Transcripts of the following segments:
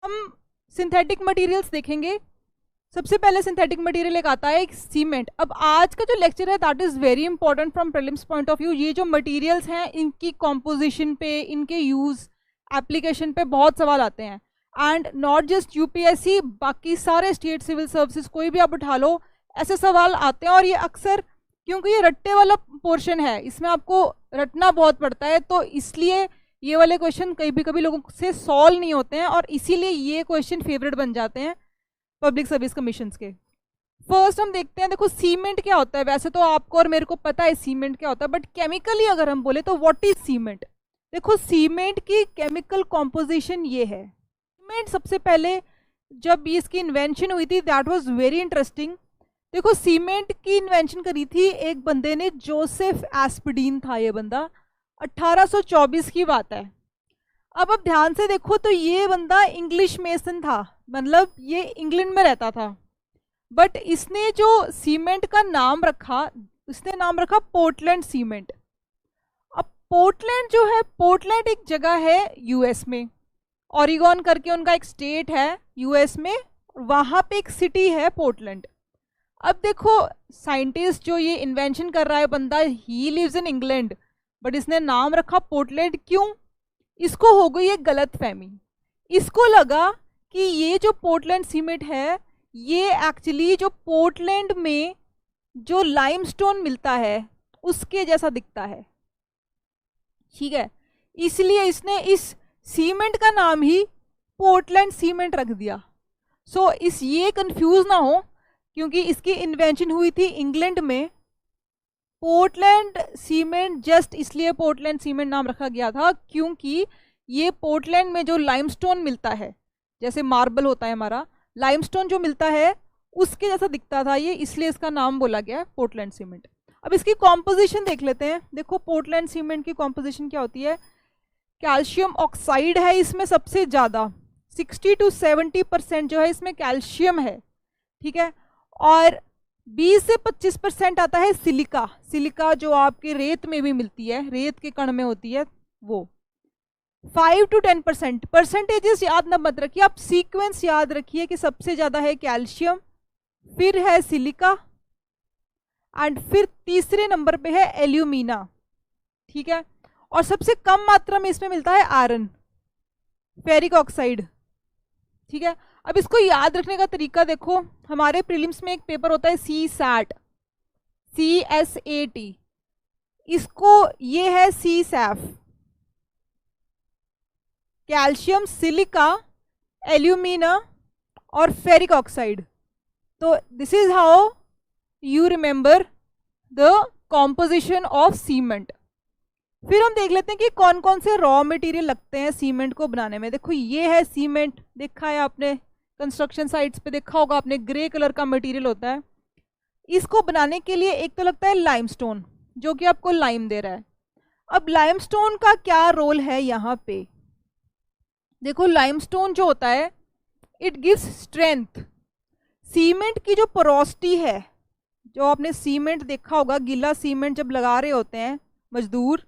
हम synthetic materials देखेंगे। सबसे पहले सिंथेटिक मटेरियल एक आता है सीमेंट। अब आज का जो लेक्चर है that is very important from prelims point of view. ये जो मटेरियल्स हैं इनकी कॉम्पोजिशन पे, इनके यूज़, एप्लीकेशन पे बहुत सवाल आते हैं। एंड नॉट जस्ट यूपीएससी, बाकी सारे स्टेट सिविल सर्विसेज कोई भी आप उठा लो, ऐसे सवाल आते हैं। और ये अक्सर, क्योंकि ये रट्टे वाला पोर्शन है, इसमें आपको रटना बहुत पड़ता है, तो इसलिए ये वाले क्वेश्चन कभी कभी लोगों से सॉल्व नहीं होते हैं, और इसीलिए ये क्वेश्चन फेवरेट बन जाते हैं पब्लिक सर्विस कमीशन के। फर्स्ट हम देखते हैं, देखो सीमेंट क्या होता है। वैसे तो आपको और मेरे को पता है सीमेंट क्या होता है, बट केमिकली अगर हम बोले तो व्हाट इज सीमेंट। देखो सीमेंट की केमिकल कॉम्पोजिशन ये है। सीमेंट सबसे पहले जब इसकी इन्वेंशन हुई थी दैट वाज वेरी इंटरेस्टिंग। देखो सीमेंट की इन्वेंशन करी थी एक बंदे ने, जोसेफ एस्पडीन था ये बंदा, 1824 की बात है। अब ध्यान से देखो तो ये बंदा इंग्लिश मेसन था, मतलब ये इंग्लैंड में रहता था। बट इसने जो सीमेंट का नाम रखा, इसने नाम रखा पोर्टलैंड सीमेंट। अब पोर्टलैंड जो है, पोर्टलैंड एक जगह है यूएस में, ओरिगॉन करके उनका एक स्टेट है यूएस में, वहाँ पे एक सिटी है पोर्टलैंड। अब देखो साइंटिस्ट जो ये इन्वेंशन कर रहा है बंदा, he lives in England, but इसने नाम रखा पोर्टलैंड। क्यों? इसको हो गई एक गलत फहमी। इसको लगा कि ये जो पोर्टलैंड सीमेंट है ये एक्चुअली जो पोर्टलैंड में जो लाइमस्टोन मिलता है उसके जैसा दिखता है, ठीक है। इसलिए इसने इस सीमेंट का नाम ही पोर्टलैंड सीमेंट रख दिया। सो इस ये कंफ्यूज ना हो, क्योंकि इसकी इन्वेंशन हुई थी इंग्लैंड में। पोर्टलैंड सीमेंट जस्ट इसलिए पोर्टलैंड सीमेंट नाम रखा गया था क्योंकि ये पोर्टलैंड में जो लाइमस्टोन मिलता है, जैसे मार्बल होता है हमारा, लाइमस्टोन जो मिलता है उसके जैसा दिखता था ये, इसलिए इसका नाम बोला गया पोर्टलैंड सीमेंट। अब इसकी कॉम्पोजिशन देख लेते हैं। देखो पोर्टलैंड सीमेंट की कॉम्पोजिशन क्या होती है। कैल्शियम ऑक्साइड है इसमें सबसे ज़्यादा, 60 to 70% जो है इसमें कैल्शियम है, ठीक है। और 20 से 25% आता है सिलिका। सिलिका जो आपके रेत में भी मिलती है, रेत के कण में होती है वो। 5 to 10%, परसेंटेजेस याद ना मत रखिए, आप सीक्वेंस याद रखिए कि सबसे ज़्यादा है कैल्शियम, फिर है सिलिका, एंड फिर तीसरे नंबर पे है एल्यूमिना, ठीक है। और सबसे कम मात्रा में इसमें मिलता है आयरन, फेरिक ऑक्साइड, ठीक है। अब इसको याद रखने का तरीका देखो, हमारे प्रीलिम्स में एक पेपर होता है CSAT, CSAT, इसको ये है CSAF, कैल्शियम, सिलिका, एल्यूमिना और फेरिक ऑक्साइड। तो this is how you remember the composition of cement. फिर हम देख लेते हैं कि कौन कौन से रॉ मटेरियल लगते हैं सीमेंट को बनाने में। देखो ये है सीमेंट, देखा है आपने कंस्ट्रक्शन साइट्स पे, देखा होगा आपने, ग्रे कलर का मटेरियल होता है। इसको बनाने के लिए एक तो लगता है लाइमस्टोन, जो कि आपको लाइम दे रहा है। अब लाइमस्टोन का क्या रोल है यहाँ पे। देखो लाइमस्टोन जो होता है इट गिव्स स्ट्रेंथ। सीमेंट की जो पोरोसिटी है, जो आपने सीमेंट देखा होगा, गीला सीमेंट जब लगा रहे होते हैं मजदूर,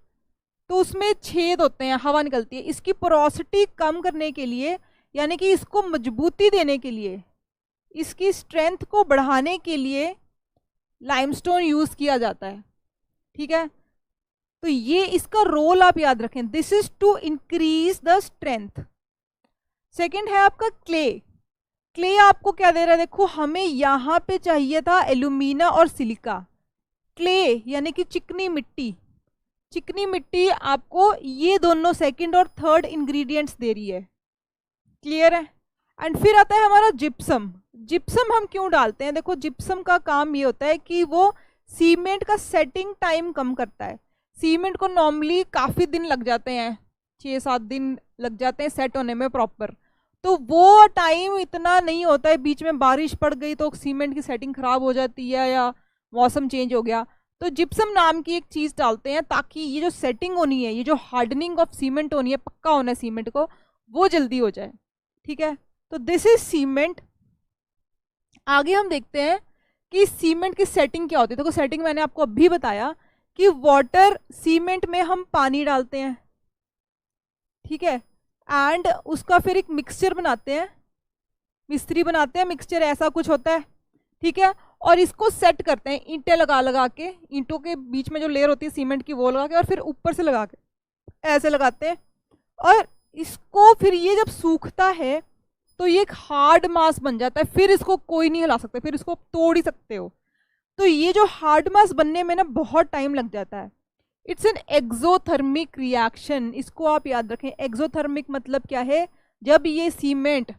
तो उसमें छेद होते हैं, हवा निकलती है। इसकी पोरोसिटी कम करने के लिए, यानी कि इसको मजबूती देने के लिए, इसकी स्ट्रेंथ को बढ़ाने के लिए लाइमस्टोन यूज किया जाता है, ठीक है। तो ये इसका रोल आप याद रखें, this is to increase the strength. Second है आपका क्ले। क्ले आपको क्या दे रहा है, देखो हमें यहाँ पे चाहिए था एल्यूमिना और सिलिका। क्ले यानी कि चिकनी मिट्टी, चिकनी मिट्टी आपको ये दोनों सेकंड और थर्ड इंग्रेडिएंट्स दे रही है, क्लियर है। एंड फिर आता है हमारा जिप्सम। जिप्सम हम क्यों डालते हैं, देखो जिप्सम का काम ये होता है कि वो सीमेंट का सेटिंग टाइम कम करता है। सीमेंट को नॉर्मली काफ़ी दिन लग जाते हैं, 6-7 दिन लग जाते हैं सेट होने में प्रॉपर, तो वो टाइम इतना नहीं होता है। बीच में बारिश पड़ गई तो सीमेंट की सेटिंग खराब हो जाती है, या मौसम चेंज हो गया, तो जिप्सम नाम की एक चीज़ डालते हैं ताकि ये जो सेटिंग होनी है, ये जो हार्डनिंग ऑफ सीमेंट होनी है, पक्का होना है सीमेंट को, वो जल्दी हो जाए, ठीक है। तो दिस इज सीमेंट। आगे हम देखते हैं कि सीमेंट की सेटिंग क्या होती है। देखो सेटिंग मैंने आपको अभी बताया कि वाटर, सीमेंट में हम पानी डालते हैं, ठीक है, एंड उसका फिर एक मिक्सचर बनाते हैं, मिस्त्री बनाते हैं, मिक्सचर ऐसा कुछ होता है, ठीक है। और इसको सेट करते हैं ईंटें लगा लगा के, ईंटों के बीच में जो लेयर होती है सीमेंट की वो लगा के, और फिर ऊपर से लगा के ऐसे लगाते हैं। और इसको फिर ये जब सूखता है तो ये एक हार्ड मास बन जाता है, फिर इसको कोई नहीं हिला सकता, फिर इसको तोड़ ही सकते हो। तो ये जो हार्ड मास बनने में ना बहुत टाइम लग जाता है। इट्स एन एक्सोथर्मिक रिएक्शन, इसको आप याद रखें। एक्सोथर्मिक मतलब क्या है, जब ये सीमेंट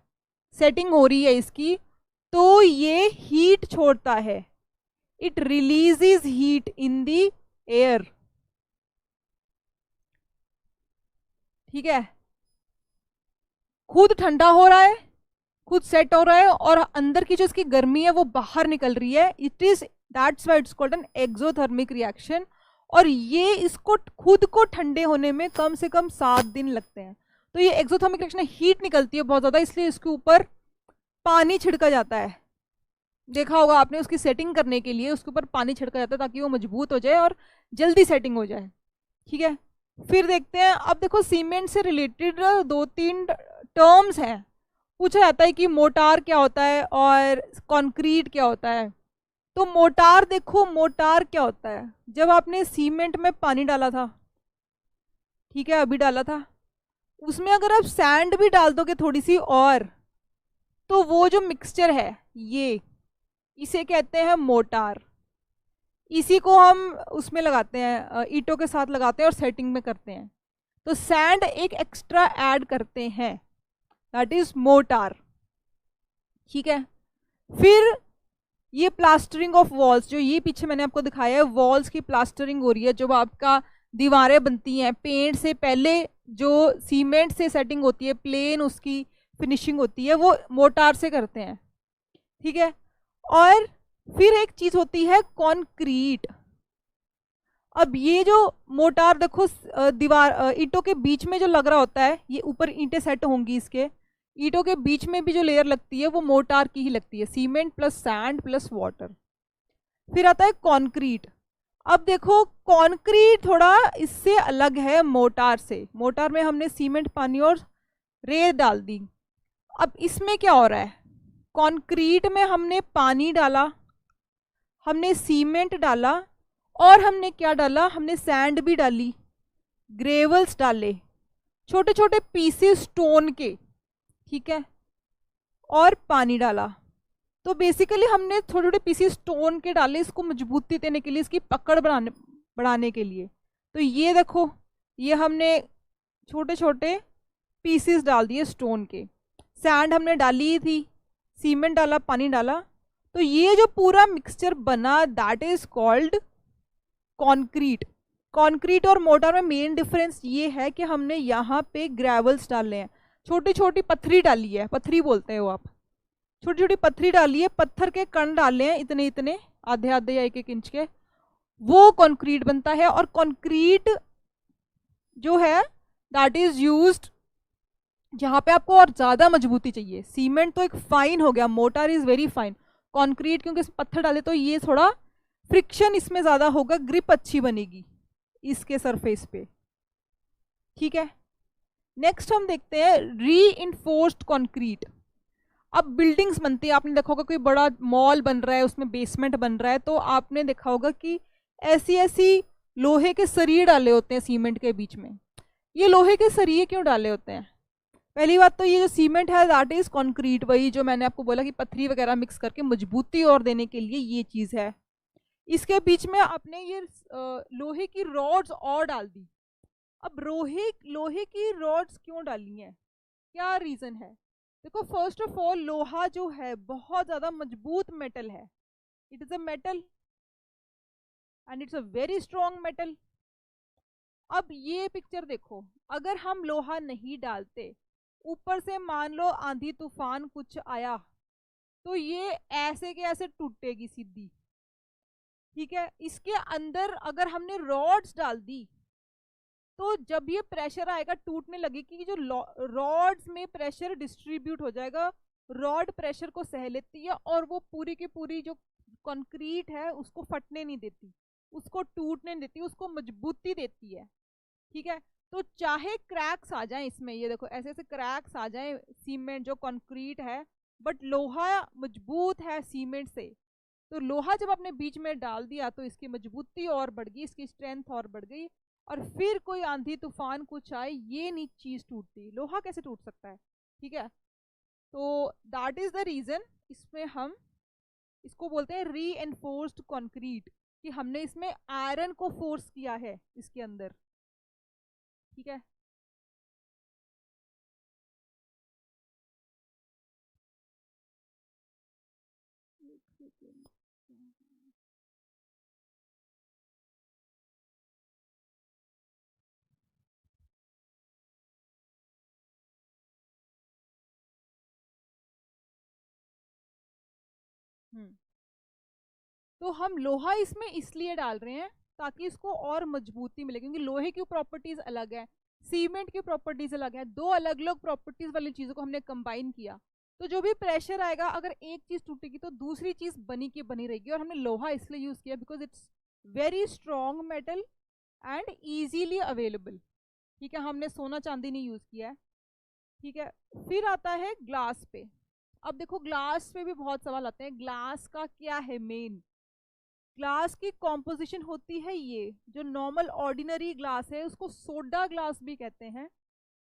सेटिंग हो रही है इसकी तो ये हीट छोड़ता है, it releases heat in the air, ठीक है। खुद ठंडा हो रहा है, खुद सेट हो रहा है, और अंदर की जो इसकी गर्मी है वो बाहर निकल रही है। It is that's why it's called an exothermic reaction. और ये इसको खुद को ठंडे होने में कम से कम 7 दिन लगते हैं। तो ये एक्सोथर्मिक रिएक्शन, हीट निकलती है बहुत ज़्यादा, इसलिए इसके ऊपर पानी छिड़का जाता है। देखा होगा आपने, उसकी सेटिंग करने के लिए उसके ऊपर पानी छिड़का जाता है ताकि वो मजबूत हो जाए और जल्दी सेटिंग हो जाए, ठीक है। फिर देखते हैं, अब देखो सीमेंट से रिलेटेड 2-3 टर्म्स हैं। पूछा जाता है कि मोटार क्या होता है और कंक्रीट क्या होता है। तो मोटार, देखो मोटार क्या होता है, जब आपने सीमेंट में पानी डाला था, ठीक है, अभी डाला था, उसमें अगर आप सैंड भी डाल दोगे थोड़ी सी और, तो वो जो मिक्सचर है ये, इसे कहते हैं मोटार। इसी को हम उसमें लगाते हैं, ईंटों के साथ लगाते हैं और सेटिंग में करते हैं। तो सैंड एक एक्स्ट्रा ऐड करते हैं, दैट इज मोटार, ठीक है। फिर ये प्लास्टरिंग ऑफ वॉल्स, जो ये पीछे मैंने आपको दिखाया है, वॉल्स की प्लास्टरिंग हो रही है, जब आपका दीवारें बनती हैं पेंट से पहले, जो सीमेंट से सेटिंग होती है, प्लेन उसकी फिनिशिंग होती है, वो मोटार से करते हैं, ठीक है। और फिर एक चीज होती है कंक्रीट। अब ये जो मोटार देखो, दीवार ईंटों के बीच में जो लग रहा होता है, ये ऊपर ईंटें सेट होंगी, इसके ईंटों के बीच में भी जो लेयर लगती है वो मोटार की ही लगती है, cement plus sand plus water. फिर आता है कंक्रीट। अब देखो कंक्रीट थोड़ा इससे अलग है मोटार से। मोटार में हमने सीमेंट, पानी और रेत डाल दी। अब इसमें क्या हो रहा है, कंक्रीट में हमने पानी डाला, हमने सीमेंट डाला, और हमने क्या डाला, हमने सैंड भी डाली, ग्रेवल्स डाले, छोटे छोटे पीसेस स्टोन के, ठीक है, और पानी डाला। तो बेसिकली हमने थोड़े थोड़े पीसेस स्टोन के डाले, इसको मजबूती देने के लिए, इसकी पकड़ बढ़ाने के लिए। तो ये देखो, ये हमने छोटे छोटे पीसेस डाल दिए स्टोन के, सैंड हमने डाली ही थी, सीमेंट डाला, पानी डाला, तो ये जो पूरा मिक्सचर बना that is called concrete. Concrete और मोटार में मेन डिफरेंस ये है कि हमने यहाँ पे ग्रेवल्स डाले हैं, छोटी छोटी पत्थरी डाली है, पत्थरी बोलते हैं वो आप, छोटी छोटी पत्थरी डाली है, पत्थर के कण डाले हैं इतने इतने, आधे आधे या 1-1 इंच के, वो कंक्रीट बनता है। और कंक्रीट जो है दैट इज यूज्ड जहाँ पे आपको और ज़्यादा मजबूती चाहिए। सीमेंट तो एक फाइन हो गया, motor is very fine, concrete क्योंकि इसमें पत्थर डाले तो ये थोड़ा फ्रिक्शन इसमें ज़्यादा होगा, ग्रिप अच्छी बनेगी इसके सरफेस पे, ठीक है। नेक्स्ट हम देखते हैं रीइंफोर्स्ड कंक्रीट। अब बिल्डिंग्स बनती है, आपने देखा होगा कोई बड़ा मॉल बन रहा है, उसमें बेसमेंट बन रहा है, तो आपने देखा होगा कि ऐसी ऐसी लोहे के सरिये डाले होते हैं सीमेंट के बीच में। ये लोहे के सरिये क्यों डाले होते हैं? पहली बात तो ये जो सीमेंट है दैट इज कंक्रीट, वही जो मैंने आपको बोला कि पत्थरी वगैरह मिक्स करके मजबूती और देने के लिए ये चीज़ है। इसके बीच में आपने ये लोहे की रॉड्स और डाल दी। अब लोहे की रॉड्स क्यों डाली हैं, क्या रीज़न है? देखो फर्स्ट ऑफ ऑल लोहा जो है बहुत ज़्यादा मजबूत मेटल है, it is a metal and it's a very strong metal. अब ये पिक्चर देखो, अगर हम लोहा नहीं डालते, ऊपर से मान लो आंधी तूफान कुछ आया, तो ये ऐसे के ऐसे टूटेगी सीधी, ठीक है। इसके अंदर अगर हमने रॉड्स डाल दी, तो जब ये प्रेशर आएगा टूटने लगेगी, जो रॉड्स में प्रेशर डिस्ट्रीब्यूट हो जाएगा, रॉड प्रेशर को सह लेती है और वो पूरी की पूरी जो कंक्रीट है उसको फटने नहीं देती, उसको टूटने नहीं देती, उसको मजबूती देती है, ठीक है। तो चाहे क्रैक्स आ जाएं इसमें, ये देखो ऐसे ऐसे क्रैक्स आ जाएं, सीमेंट जो कंक्रीट है, बट लोहा मजबूत है सीमेंट से, तो लोहा जब आपने बीच में डाल दिया तो इसकी मजबूती और बढ़ गई, इसकी स्ट्रेंथ और बढ़ गई, और फिर कोई आंधी तूफान कुछ आए ये नहीं चीज टूटती, लोहा कैसे टूट सकता है? ठीक है, तो दैट इज द रीजन इसमें हम इसको बोलते हैं री एनफोर्स्ड कॉन्क्रीट, कि हमने इसमें आयरन को फोर्स किया है इसके अंदर। ठीक है, एक सेकेंड। हम्म, तो हम लोहा इसमें इसलिए डाल रहे हैं ताकि इसको और मजबूती मिले, क्योंकि लोहे की प्रॉपर्टीज अलग है, सीमेंट की प्रॉपर्टीज अलग है, दो अलग अलग प्रॉपर्टीज वाली चीजों को हमने कंबाइन किया, तो जो भी प्रेशर आएगा अगर एक चीज टूटेगी तो दूसरी चीज बनी की बनी रहेगी। और हमने लोहा इसलिए यूज किया because it's very strong metal and easily available. ठीक है, हमने सोना चांदी नहीं यूज किया है। ठीक है, फिर आता है ग्लास पे। अब देखो ग्लास पे भी बहुत सवाल आते हैं, ग्लास का क्या है मेन। ग्लास की कॉम्पोजिशन होती है, ये जो नॉर्मल ऑर्डिनरी ग्लास है उसको सोडा ग्लास भी कहते हैं।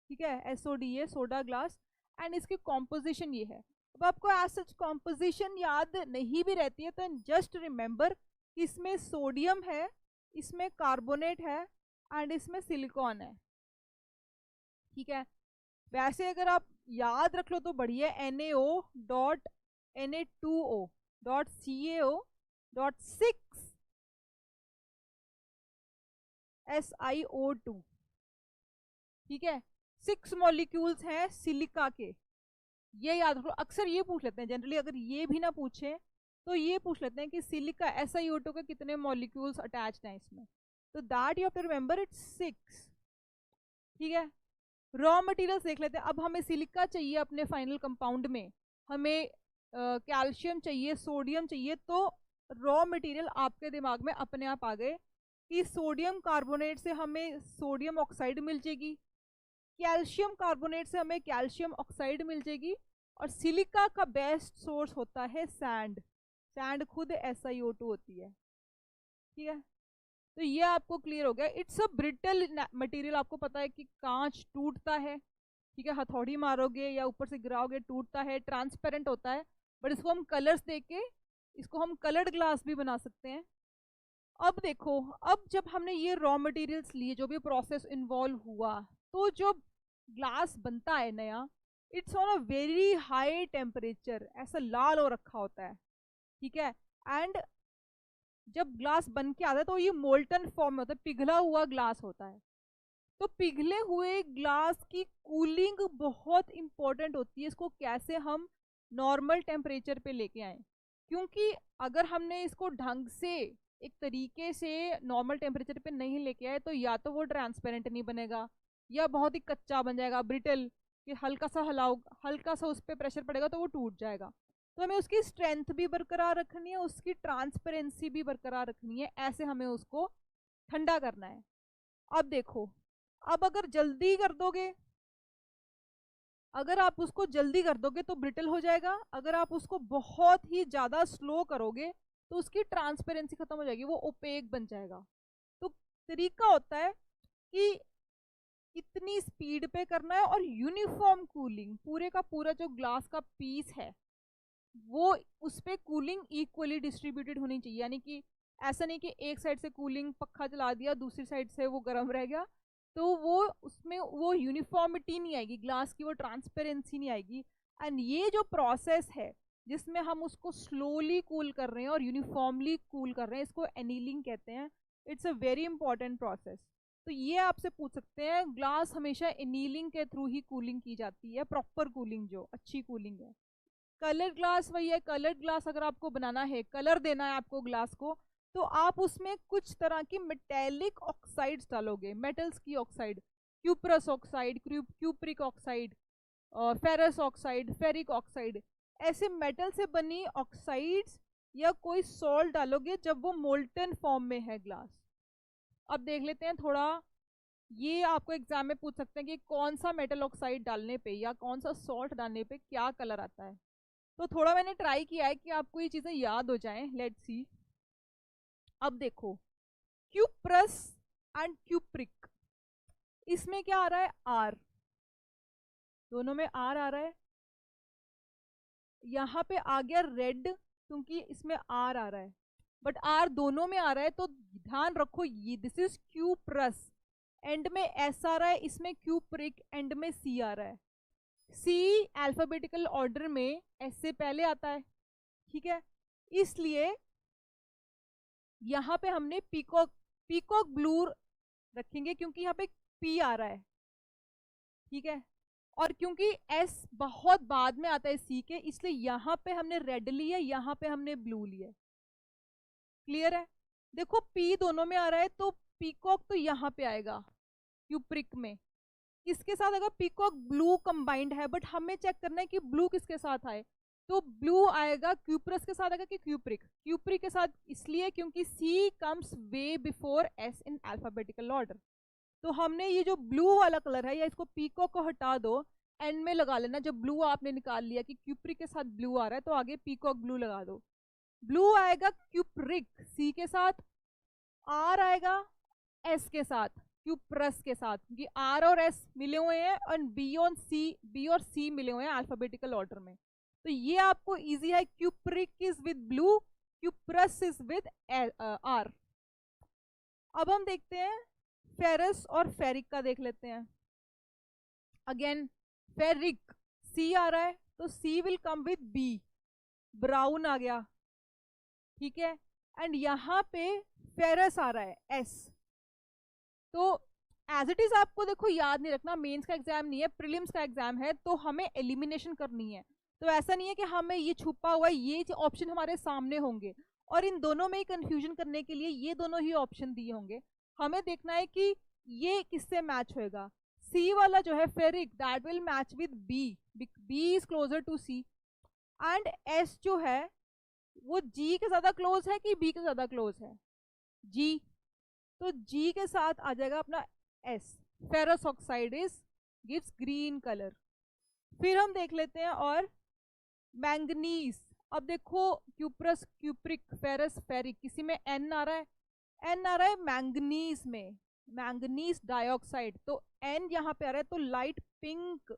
ठीक है, SODA सोडा ग्लास, एंड इसकी कॉम्पोजिशन ये है। अब आपको एज सच कॉम्पोजिशन याद नहीं भी रहती है तो जस्ट रिमेंबर इसमें सोडियम है, इसमें कार्बोनेट है, एंड इसमें सिलिकॉन है। ठीक है, वैसे अगर आप याद रख लो तो बढ़िया, NaO.Na2O.CaO.6 SiO2। ठीक है, 6 मॉलिक्यूल्स हैं सिलिका के, ये याद रखो। अक्सर ये पूछ लेते हैं जनरली, अगर ये भी ना पूछे तो ये पूछ लेते हैं कि सिलिका SiO2 के कितने मॉलिक्यूल्स अटैच्ड हैं इसमें, तो that you have to remember it's 6। ठीक है, रॉ मटेरियल्स देख लेते हैं। अब हमें सिलिका चाहिए अपने फाइनल कंपाउंड में, हमें कैल्शियम चाहिए, सोडियम चाहिए, तो रॉ मटेरियल आपके दिमाग में अपने आप आ गए कि सोडियम कार्बोनेट से हमें सोडियम ऑक्साइड मिल जाएगी, कैल्शियम कार्बोनेट से हमें कैल्शियम ऑक्साइड मिल जाएगी, और सिलिका का बेस्ट सोर्स होता है सैंड। सैंड खुद SiO2 होती है। ठीक है, तो ये आपको क्लियर हो गया। इट्स अ ब्रिटल मटेरियल, आपको पता है कि कांच टूटता है। ठीक है, हथौड़ी मारोगे या ऊपर से गिराओगे टूटता है, ट्रांसपेरेंट होता है, बट इसको हम कलर्स देके इसको हम कलर्ड ग्लास भी बना सकते हैं। अब देखो, अब जब हमने ये रॉ मटेरियल्स लिए, जो भी प्रोसेस इन्वॉल्व हुआ, तो जो ग्लास बनता है नया, it's on a very high temperature, ऐसा लाल हो रखा होता है। ठीक है, एंड जब ग्लास बन के आता है तो ये मोल्टन फॉर्म में होता है, पिघला हुआ ग्लास होता है। तो पिघले हुए ग्लास की कूलिंग बहुत इंपॉर्टेंट होती है, इसको कैसे हम नॉर्मल टेम्परेचर पे लेके आए, क्योंकि अगर हमने इसको ढंग से एक तरीके से नॉर्मल टेम्परेचर पे नहीं लेके आए तो या तो वो ट्रांसपेरेंट नहीं बनेगा, या बहुत ही कच्चा बन जाएगा, ब्रिटल, कि हल्का सा हिलाओ, हल्का सा उस पर प्रेशर पड़ेगा तो वो टूट जाएगा। तो हमें उसकी स्ट्रेंथ भी बरकरार रखनी है, उसकी ट्रांसपेरेंसी भी बरकरार रखनी है, ऐसे हमें उसको ठंडा करना है। अब देखो, अब अगर जल्दी कर दोगे, अगर आप उसको जल्दी कर दोगे तो ब्रिटल हो जाएगा, अगर आप उसको बहुत ही ज्यादा स्लो करोगे तो उसकी ट्रांसपेरेंसी खत्म हो जाएगी, वो ओपेक बन जाएगा। तो तरीका होता है कि कितनी स्पीड पे करना है, और यूनिफॉर्म कूलिंग, पूरे का पूरा जो ग्लास का पीस है वो उस पर कूलिंग इक्वली डिस्ट्रीब्यूटेड होनी चाहिए, यानी कि ऐसा नहीं कि एक साइड से कूलिंग पक्का चला दिया दूसरी साइड से वो गर्म रह गया, तो वो उसमें वो यूनिफॉर्मिटी नहीं आएगी, ग्लास की वो ट्रांसपेरेंसी नहीं आएगी। एंड ये जो प्रोसेस है जिसमें हम उसको स्लोली कूल कर रहे हैं और यूनिफॉर्मली कूल कर रहे हैं, इसको एनीलिंग कहते हैं। It's a very important process. तो ये आपसे पूछ सकते हैं, ग्लास हमेशा एनीलिंग के थ्रू ही कूलिंग की जाती है, प्रॉपर कूलिंग जो अच्छी कूलिंग है। कलर ग्लास वही है, कलर ग्लास अगर आपको बनाना है, कलर देना है आपको ग्लास को, तो आप उसमें कुछ तरह की मेटेलिक ऑक्साइड्स डालोगे, मेटल्स की oxide, cuprous oxide, cupric oxide, ferrous oxide, ferric oxide, ऐसे मेटल से बनी ऑक्साइड्स या कोई सॉल्ट डालोगे जब वो मोल्टन फॉर्म में है ग्लास। अब देख लेते हैं थोड़ा ये आपको एग्जाम में पूछ सकते हैं कि कौन सा मेटल ऑक्साइड डालने पे या कौन सा सॉल्ट डालने पे क्या कलर आता है। तो थोड़ा मैंने ट्राई किया है कि आपको ये चीजें याद हो जाएं। Let's see. अब देखो, क्यूप्रस एंड क्यूप्रिक, इसमें क्या आ रहा है? आर। दोनों में आर आ रहा है। यहाँ पे आ गया रेड, क्योंकि इसमें आर आ रहा है, बट आर दोनों में आ रहा है, तो ध्यान रखो ये दिस इज क्यूप्रस। एंड में एस आ रहा है, इसमें क्यूप्रिक एंड में सी आ रहा है। सी अल्फाबेटिकल ऑर्डर में एस से पहले आता है, ठीक है। इसलिए यहाँ पे हमने पीकॉक पीकॉक ब्लू रखेंगे, क्योंकि यहाँ पे पी आ रहा है, ठीक है। और क्योंकि एस बहुत बाद में आता है सी के, इसलिए यहाँ पे हमने रेड लिया, यहाँ पे हमने ब्लू लिया। क्लियर है? देखो पी दोनों में आ रहा है, तो पीकॉक तो यहाँ पे आएगा क्यूप्रिक में। किसके साथ अगर पीकॉक ब्लू कंबाइंड है, बट हमें चेक करना है कि ब्लू किसके साथ आए, तो ब्लू आएगा क्यूप्रस के साथ आएगा कि क्यूप्रिक? क्यूप्रिक के साथ, इसलिए क्योंकि C comes way before S in alphabetical order. तो हमने ये जो ब्लू वाला कलर है, या इसको पीकॉक को हटा दो, एंड में लगा लेना। जब ब्लू आपने निकाल लिया कि क्यूप्रिक के साथ ब्लू आ रहा है, तो आगे पीकॉक ब्लू लगा दो। ब्लू आएगा क्यूप्रिक सी के साथ, आर आएगा एस के साथ क्यूप्रस के साथ, क्योंकि आर और एस मिले हुए हैं और बी और सी मिले हुए हैं अल्फाबेटिकल ऑर्डर में। तो ये आपको इजी है। Cupric is with blue, cuprous is with R. अब हम देखते हैं फेरस और फेरिक का, देख लेते हैं। अगेन फेरिक, सी आ रहा है, तो C will come with B, brown आ गया, ठीक है। एंड यहाँ पे फेरस आ रहा है, एस। तो एज इट इज आपको देखो याद नहीं रखना, मेंस का एग्जाम नहीं है, प्रीलिम्स का एग्जाम है, तो हमें एलिमिनेशन करनी है। तो ऐसा नहीं है कि हमें ये छुपा हुआ है, ये ऑप्शन हमारे सामने होंगे और इन दोनों में ही कंफ्यूजन करने के लिए ये दोनों ही ऑप्शन दिए होंगे। हमें देखना है कि ये किससे मैच होएगा। सी वाला जो है ferric, that will match with B, B is closer to C. And S जो है वो जी के ज्यादा क्लोज है कि बी के ज्यादा क्लोज है? जी। तो जी के साथ आ जाएगा अपना S. Ferrous oxide is gives green colour. फिर हम देख लेते हैं और मैंगनीज। अब देखो क्यूप्रस क्यूप्रिक फेरस फेरिक, किसी में एन आ रहा है, एन आ रहा है मैंगनीज में, मैंगनीज डाइऑक्साइड, तो एन यहाँ पे आ रहा है, तो लाइट पिंक,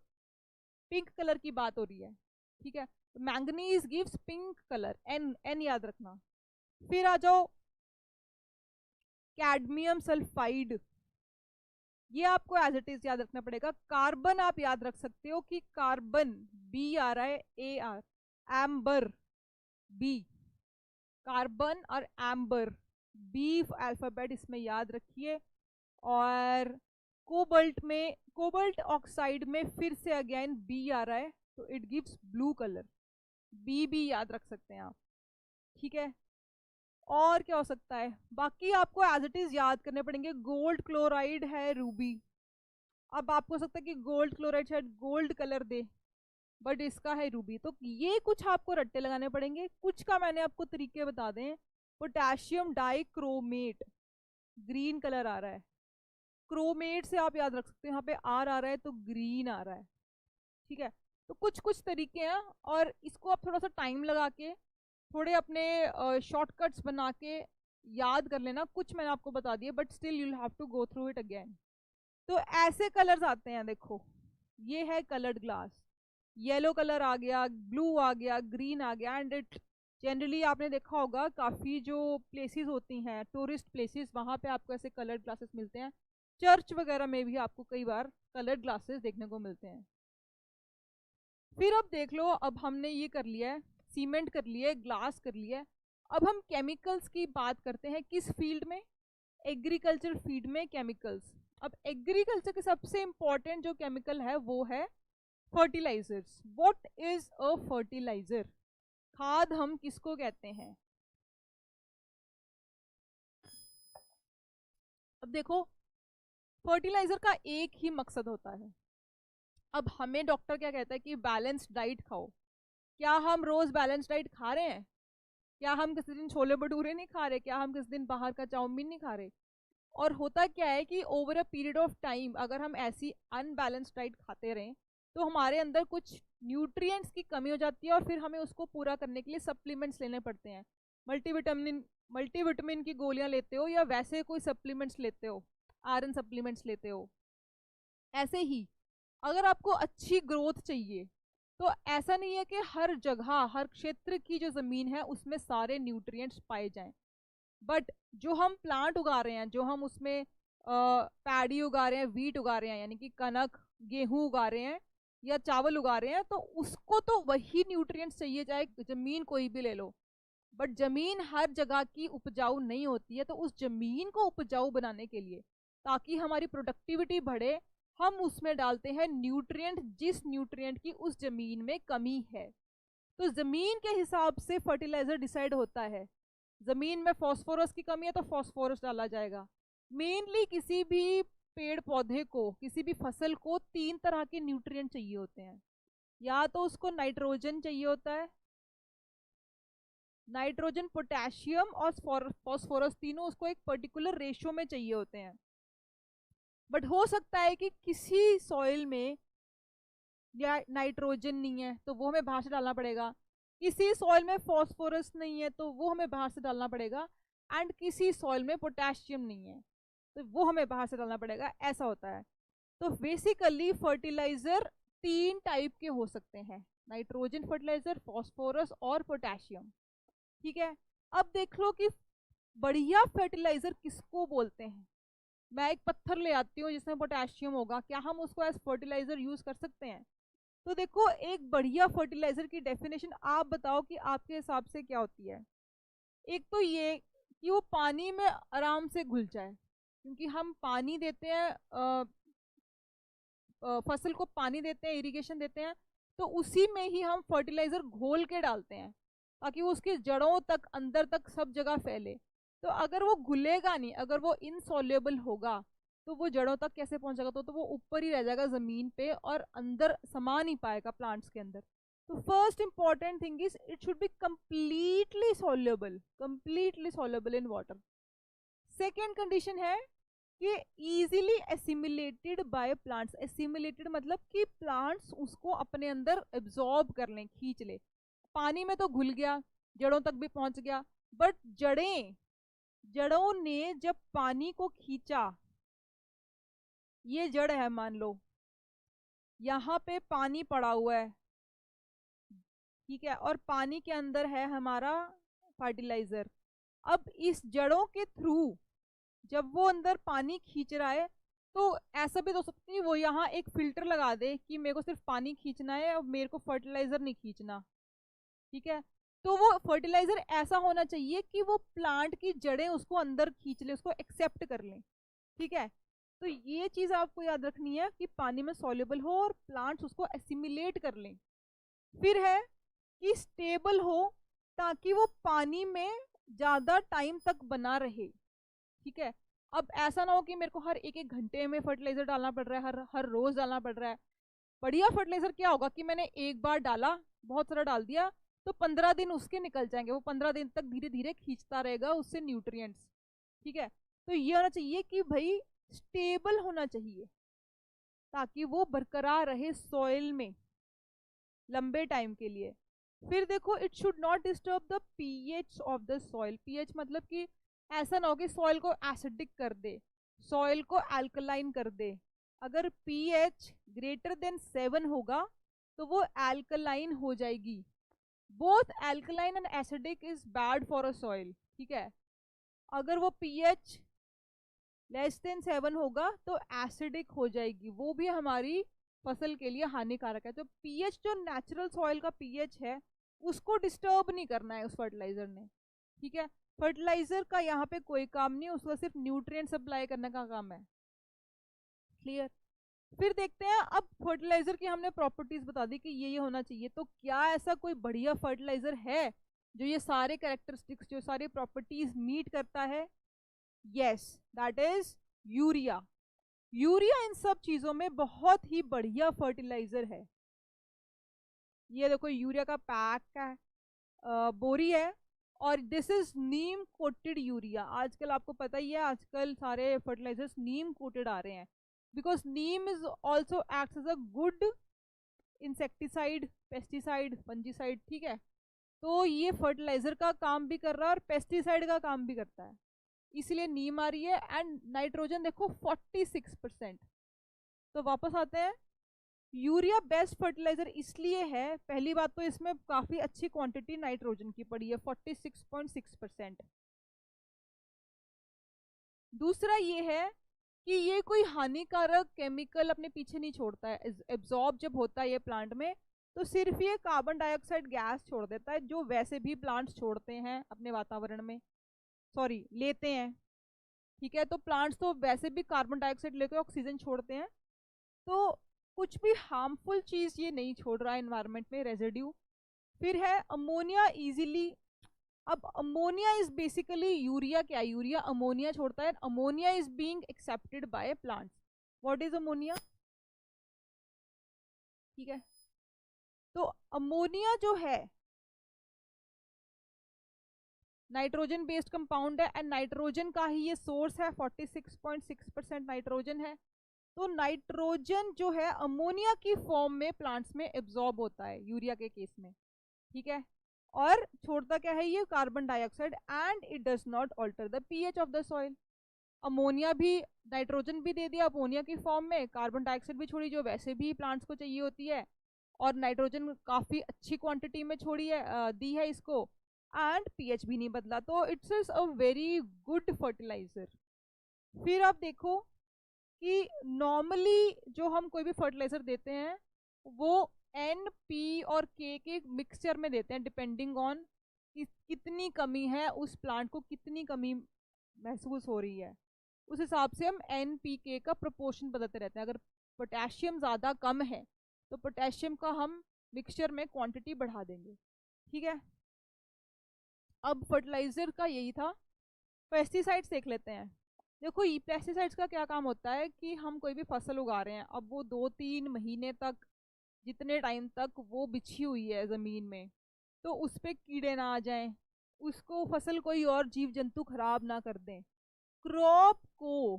पिंक कलर की बात हो रही है, ठीक है। Manganese gives pink colour, N N याद रखना। फिर आ जाओ कैडमियम सल्फाइड, ये आपको एज इट इज याद रखना पड़ेगा। कार्बन आप याद रख सकते हो कि कार्बन बी आ रहा है, A R, amber B, carbon और एम्बर बी अल्फाबेट इसमें याद रखिए। और कोबल्ट में, कोबल्ट ऑक्साइड में फिर से अगेन बी आ रहा है, तो it gives blue colour, B भी याद रख सकते हैं आप, ठीक है। और क्या हो सकता है, बाकी आपको एज इट इज याद करने पड़ेंगे। गोल्ड क्लोराइड है रूबी, अब आपको हो सकता है कि गोल्ड क्लोराइड शायद गोल्ड कलर दे, बट इसका है रूबी। तो ये कुछ आपको रट्टे लगाने पड़ेंगे, कुछ का मैंने आपको तरीके बता दें। पोटेशियम डाइक्रोमेट, ग्रीन कलर आ रहा है, क्रोमेट से आप याद रख सकते हैं, यहाँ पे आर आ रहा है तो ग्रीन आ रहा है, ठीक है। तो कुछ कुछ तरीके हैं, और इसको आप थोड़ा सा टाइम लगा के, थोड़े अपने शॉर्टकट्स बना के याद कर लेना। कुछ मैंने आपको बता दिए, but still you have to go through it again. तो ऐसे कलर्स आते हैं, देखो ये है कलर्ड ग्लास, येलो कलर आ गया, ब्लू आ गया, ग्रीन आ गया। एंड इट जनरली आपने देखा होगा काफ़ी जो प्लेसेस होती हैं, टूरिस्ट प्लेसेस, वहाँ पे आपको ऐसे कलर्ड ग्लासेस मिलते हैं। चर्च वगैरह में भी आपको कई बार कलर्ड ग्लासेस देखने को मिलते हैं। फिर अब देख लो, अब हमने ये कर लिया है, सीमेंट कर लिया है, ग्लास कर लिया है। अब हम केमिकल्स की बात करते हैं, किस फील्ड में? एग्रीकल्चर फील्ड में केमिकल्स। अब एग्रीकल्चर के सबसे इंपॉर्टेंट जो केमिकल है वो है fertilizers. What is a fertilizer? खाद हम किसको कहते हैं? अब देखो फर्टिलाइजर का एक ही मकसद होता है। अब हमें डॉक्टर क्या कहता है कि बैलेंस्ड डाइट खाओ। क्या हम रोज बैलेंस डाइट खा रहे हैं? क्या हम किसी दिन छोले भटूरे नहीं खा रहे? क्या हम किसी दिन बाहर का चाउमीन नहीं खा रहे? और होता क्या है कि over a period of time अगर हम ऐसी अनबैलेंस्ड डाइट खाते रहें तो हमारे अंदर कुछ न्यूट्रिएंट्स की कमी हो जाती है और फिर हमें उसको पूरा करने के लिए सप्लीमेंट्स लेने पड़ते हैं। मल्टीविटामिन की गोलियां लेते हो या वैसे कोई सप्लीमेंट्स लेते हो, आयरन सप्लीमेंट्स लेते हो। ऐसे ही अगर आपको अच्छी ग्रोथ चाहिए तो ऐसा नहीं है कि हर जगह हर क्षेत्र की जो ज़मीन है उसमें सारे न्यूट्रिएंट्स पाए जाएं, बट जो हम प्लांट उगा रहे हैं, जो हम उसमें पैडी उगा रहे हैं, वीट उगा रहे हैं यानी कि कनक गेहूं उगा रहे हैं या चावल उगा रहे हैं, तो उसको तो वही न्यूट्रिएंट्स चाहिए चाहे जमीन कोई भी ले लो। बट जमीन हर जगह की उपजाऊ नहीं होती है, तो उस जमीन को उपजाऊ बनाने के लिए ताकि हमारी प्रोडक्टिविटी बढ़े हम उसमें डालते हैं न्यूट्रिएंट, जिस न्यूट्रिएंट की उस जमीन में कमी है। तो जमीन के हिसाब से फर्टिलाइजर डिसाइड होता है। जमीन में फास्फोरस की कमी है तो फास्फोरस डाला जाएगा। मेनली किसी भी पेड़ पौधे को, किसी भी फसल को 3 तरह के न्यूट्रिएंट चाहिए होते हैं। या तो उसको नाइट्रोजन चाहिए होता है, नाइट्रोजन, पोटेशियम और फास्फोरस तीनों उसको एक पर्टिकुलर रेशियो में चाहिए होते हैं। बट हो सकता है कि किसी सॉइल में या नाइट्रोजन नहीं है तो वो हमें बाहर से डालना पड़ेगा, किसी सॉइल में फास्फोरस नहीं है तो वो हमें बाहर से डालना पड़ेगा, एंड किसी सॉइल में पोटेशियम नहीं है तो वो हमें बाहर से डालना पड़ेगा। ऐसा होता है। तो बेसिकली फर्टिलाइजर 3 टाइप के हो सकते हैं, नाइट्रोजन फर्टिलाइजर, फास्फोरस और पोटेशियम। ठीक है, अब देख लो कि बढ़िया फर्टिलाइजर किसको बोलते हैं। मैं एक पत्थर ले आती हूँ जिसमें पोटेशियम होगा, क्या हम उसको एज फर्टिलाइजर यूज कर सकते हैं? तो देखो, एक बढ़िया फर्टिलाइजर की डेफिनेशन आप बताओ कि आपके हिसाब से क्या होती है। एक तो ये कि वो पानी में आराम से घुल जाए, क्योंकि हम पानी देते हैं, फसल को पानी देते हैं, इरिगेशन देते हैं, तो उसी में ही हम फर्टिलाइजर घोल के डालते हैं ताकि वो उसकी जड़ों तक, अंदर तक, सब जगह फैले। तो अगर वो घुलेगा नहीं, अगर वो इनसॉल्युबल होगा तो वो जड़ों तक कैसे पहुंचेगा? तो वो ऊपर ही रह जाएगा जमीन पे और अंदर समा नहीं पाएगा प्लांट्स के अंदर। तो first important thing is it should be completely soluble in water. Second condition है कि easily assimilated by plants. Assimilated मतलब कि प्लांट्स उसको अपने अंदर एब्जॉर्ब कर लें, खींच ले। पानी में तो घुल गया, जड़ों तक भी पहुंच गया, बट जड़ों ने जब पानी को खींचा, ये जड़ है मान लो, यहाँ पे पानी पड़ा हुआ है, ठीक है, और पानी के अंदर है हमारा फर्टिलाइजर। अब इस जड़ों के थ्रू जब वो अंदर पानी खींच रहा है, तो ऐसा भी तो सकती है वो यहाँ एक फिल्टर लगा दे कि मेरे को सिर्फ पानी खींचना है और मेरे को फर्टिलाइजर नहीं खींचना। ठीक है, तो वो फर्टिलाइजर ऐसा होना चाहिए कि वो प्लांट की जड़ें उसको अंदर खींच ले, उसको एक्सेप्ट कर लें। ठीक है, तो ये चीज आपको याद रखनी है कि पानी में सॉल्युबल हो और प्लांट्स उसको एसिमिलेट कर लें। फिर है कि स्टेबल हो ताकि वो पानी में ज्यादा टाइम तक बना रहे। ठीक है, अब ऐसा ना हो कि मेरे को हर एक एक घंटे में फर्टिलाइजर डालना पड़ रहा है, हर रोज डालना पड़ रहा है। बढ़िया फर्टिलाइजर क्या होगा कि मैंने एक बार डाला, बहुत सारा डाल दिया, तो 15 दिन उसके निकल जाएंगे, वो 15 दिन तक धीरे धीरे खींचता रहेगा उससे न्यूट्रिएंट्स। ठीक है, तो ये होना चाहिए कि भाई स्टेबल होना चाहिए ताकि वो बरकरार रहे सॉइल में लंबे टाइम के लिए। फिर देखो, it should not disturb the pH of the soil. PH मतलब कि ऐसा ना हो कि सॉइल को एसिडिक कर दे, सॉइल को अल्कलाइन कर दे। अगर पीएच ग्रेटर देन 7 होगा तो वो अल्कलाइन हो जाएगी। Both alkaline and acidic is bad for a soil. ठीक है, अगर वो पीएच लेस देन 7 होगा तो एसिडिक हो जाएगी, वो भी हमारी फसल के लिए हानिकारक है। तो पीएच जो नेचुरल सॉइल का पीएच है उसको डिस्टर्ब नहीं करना है उस फर्टिलाइजर ने। ठीक है, फर्टिलाइजर का यहाँ पे कोई काम नहीं है, उसका सिर्फ न्यूट्रिएंट सप्लाई करने का काम है। क्लियर? फिर देखते हैं, अब फर्टिलाइजर की हमने प्रॉपर्टीज बता दी कि ये होना चाहिए, तो क्या ऐसा कोई बढ़िया फर्टिलाइजर है जो ये सारे कैरेक्टरिस्टिक्स, जो सारी प्रॉपर्टीज मीट करता है? Yes, that is urea. Urea in सब चीजों में बहुत ही बढ़िया फर्टिलाइजर है। ये देखो, यूरिया का पैक का बोरी है और this is Neem coated urea. आजकल आपको पता ही है, आजकल सारे फर्टिलाइजर्स नीम कोटेड आ रहे हैं, because neem is also acts as a good insecticide, pesticide, fungicide, ठीक है। तो ये फर्टिलाइजर का काम भी कर रहा है और पेस्टिसाइड का काम भी करता है, इसलिए नीम आ रही है। एंड नाइट्रोजन देखो 46%। तो वापस आते हैं, यूरिया बेस्ट फर्टिलाइजर इसलिए है, पहली बात तो इसमें काफी अच्छी क्वांटिटी नाइट्रोजन की पड़ी है 46.6%। दूसरा ये है कि ये कोई हानिकारक केमिकल अपने पीछे नहीं छोड़ता है। एब्जॉर्ब जब होता है ये प्लांट में, तो सिर्फ ये कार्बन डाइऑक्साइड गैस छोड़ देता है, जो वैसे भी प्लांट्स छोड़ते हैं अपने वातावरण में, सॉरी लेते हैं, ठीक है। तो प्लांट्स तो वैसे भी कार्बन डाइऑक्साइड लेकर ऑक्सीजन छोड़ते हैं, तो कुछ भी हार्मफुल चीज ये नहीं छोड़ रहा है एनवायरनमेंट में, रेजिड्यू। फिर है अमोनिया इजीली। अब अमोनिया इज बेसिकली यूरिया, क्या यूरिया अमोनिया छोड़ता है, ammonia is being accepted by plants. What is ammonia, ठीक है। तो अमोनिया जो है नाइट्रोजन बेस्ड कंपाउंड है, एंड नाइट्रोजन का ही ये सोर्स है, 46.6% नाइट्रोजन है। तो नाइट्रोजन जो है अमोनिया की फॉर्म में प्लांट्स में एब्जॉर्ब होता है यूरिया के केस में, ठीक है। और छोड़ता क्या है ये, carbon dioxide, and it does not alter the pH of the soil. Ammonia भी, नाइट्रोजन भी दे दिया अमोनिया की फॉर्म में, कार्बन डाइऑक्साइड भी छोड़ी जो वैसे भी प्लांट्स को चाहिए होती है, और नाइट्रोजन काफी अच्छी क्वांटिटी में छोड़ी है, दी है इसको, एंड पीएच भी नहीं बदला। तो it's is a very good fertilizer. फिर आप देखो कि नॉर्मली जो हम कोई भी फर्टिलाइजर देते हैं वो एन, पी और के मिक्सचर में देते हैं, डिपेंडिंग ऑन कितनी कमी है, उस प्लांट को कितनी कमी महसूस हो रही है, उस हिसाब से हम एन पी के का प्रोपोर्शन बदलते रहते हैं। अगर पोटेशियम ज़्यादा कम है तो पोटेशियम का हम मिक्सचर में क्वांटिटी बढ़ा देंगे, ठीक है। अब फर्टिलाइजर का यही था। पेस्टिसाइड्स देख लेते हैं। देखो ये पेस्टिसाइड्स का क्या काम होता है कि हम कोई भी फसल उगा रहे हैं, अब वो 2-3 महीने तक, जितने टाइम तक वो बिछी हुई है ज़मीन में, तो उस पर कीड़े ना आ जाएं, उसको फसल कोई और जीव जंतु खराब ना कर दें, क्रॉप को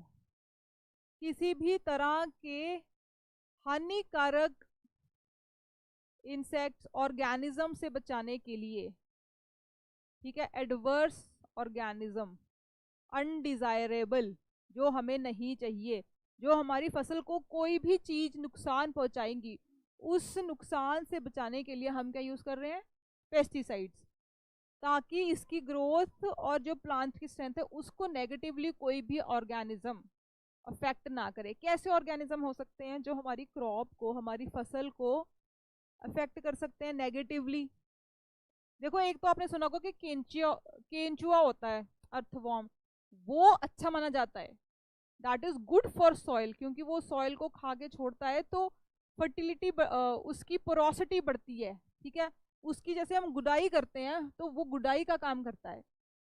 किसी भी तरह के हानिकारक इंसेक्ट्स ऑर्गेनिज्म से बचाने के लिए, ठीक है, एडवर्स ऑर्गेनिज्म, अनडिजायरेबल, जो हमें नहीं चाहिए, जो हमारी फसल को कोई भी चीज नुकसान पहुंचाएंगी, उस नुकसान से बचाने के लिए हम क्या यूज कर रहे हैं, पेस्टिसाइड्स, ताकि इसकी ग्रोथ और जो प्लांट की स्ट्रेंथ है उसको नेगेटिवली कोई भी ऑर्गेनिज्म अफेक्ट ना करे। कैसे ऑर्गेनिज्म हो सकते हैं जो हमारी क्रॉप को, हमारी फसल को अफेक्ट कर सकते हैं नेगेटिवली? देखो एक तो आपने सुना होगा कि केंचुआ होता है, अर्थवॉर्म, वो अच्छा माना जाता है, that is good for soil, क्योंकि वो सॉइल को खा के छोड़ता है, तो फर्टिलिटी उसकी पोरोसिटी बढ़ती है, ठीक है। उसकी जैसे हम गुडाई करते हैं तो वो गुडाई का काम करता है।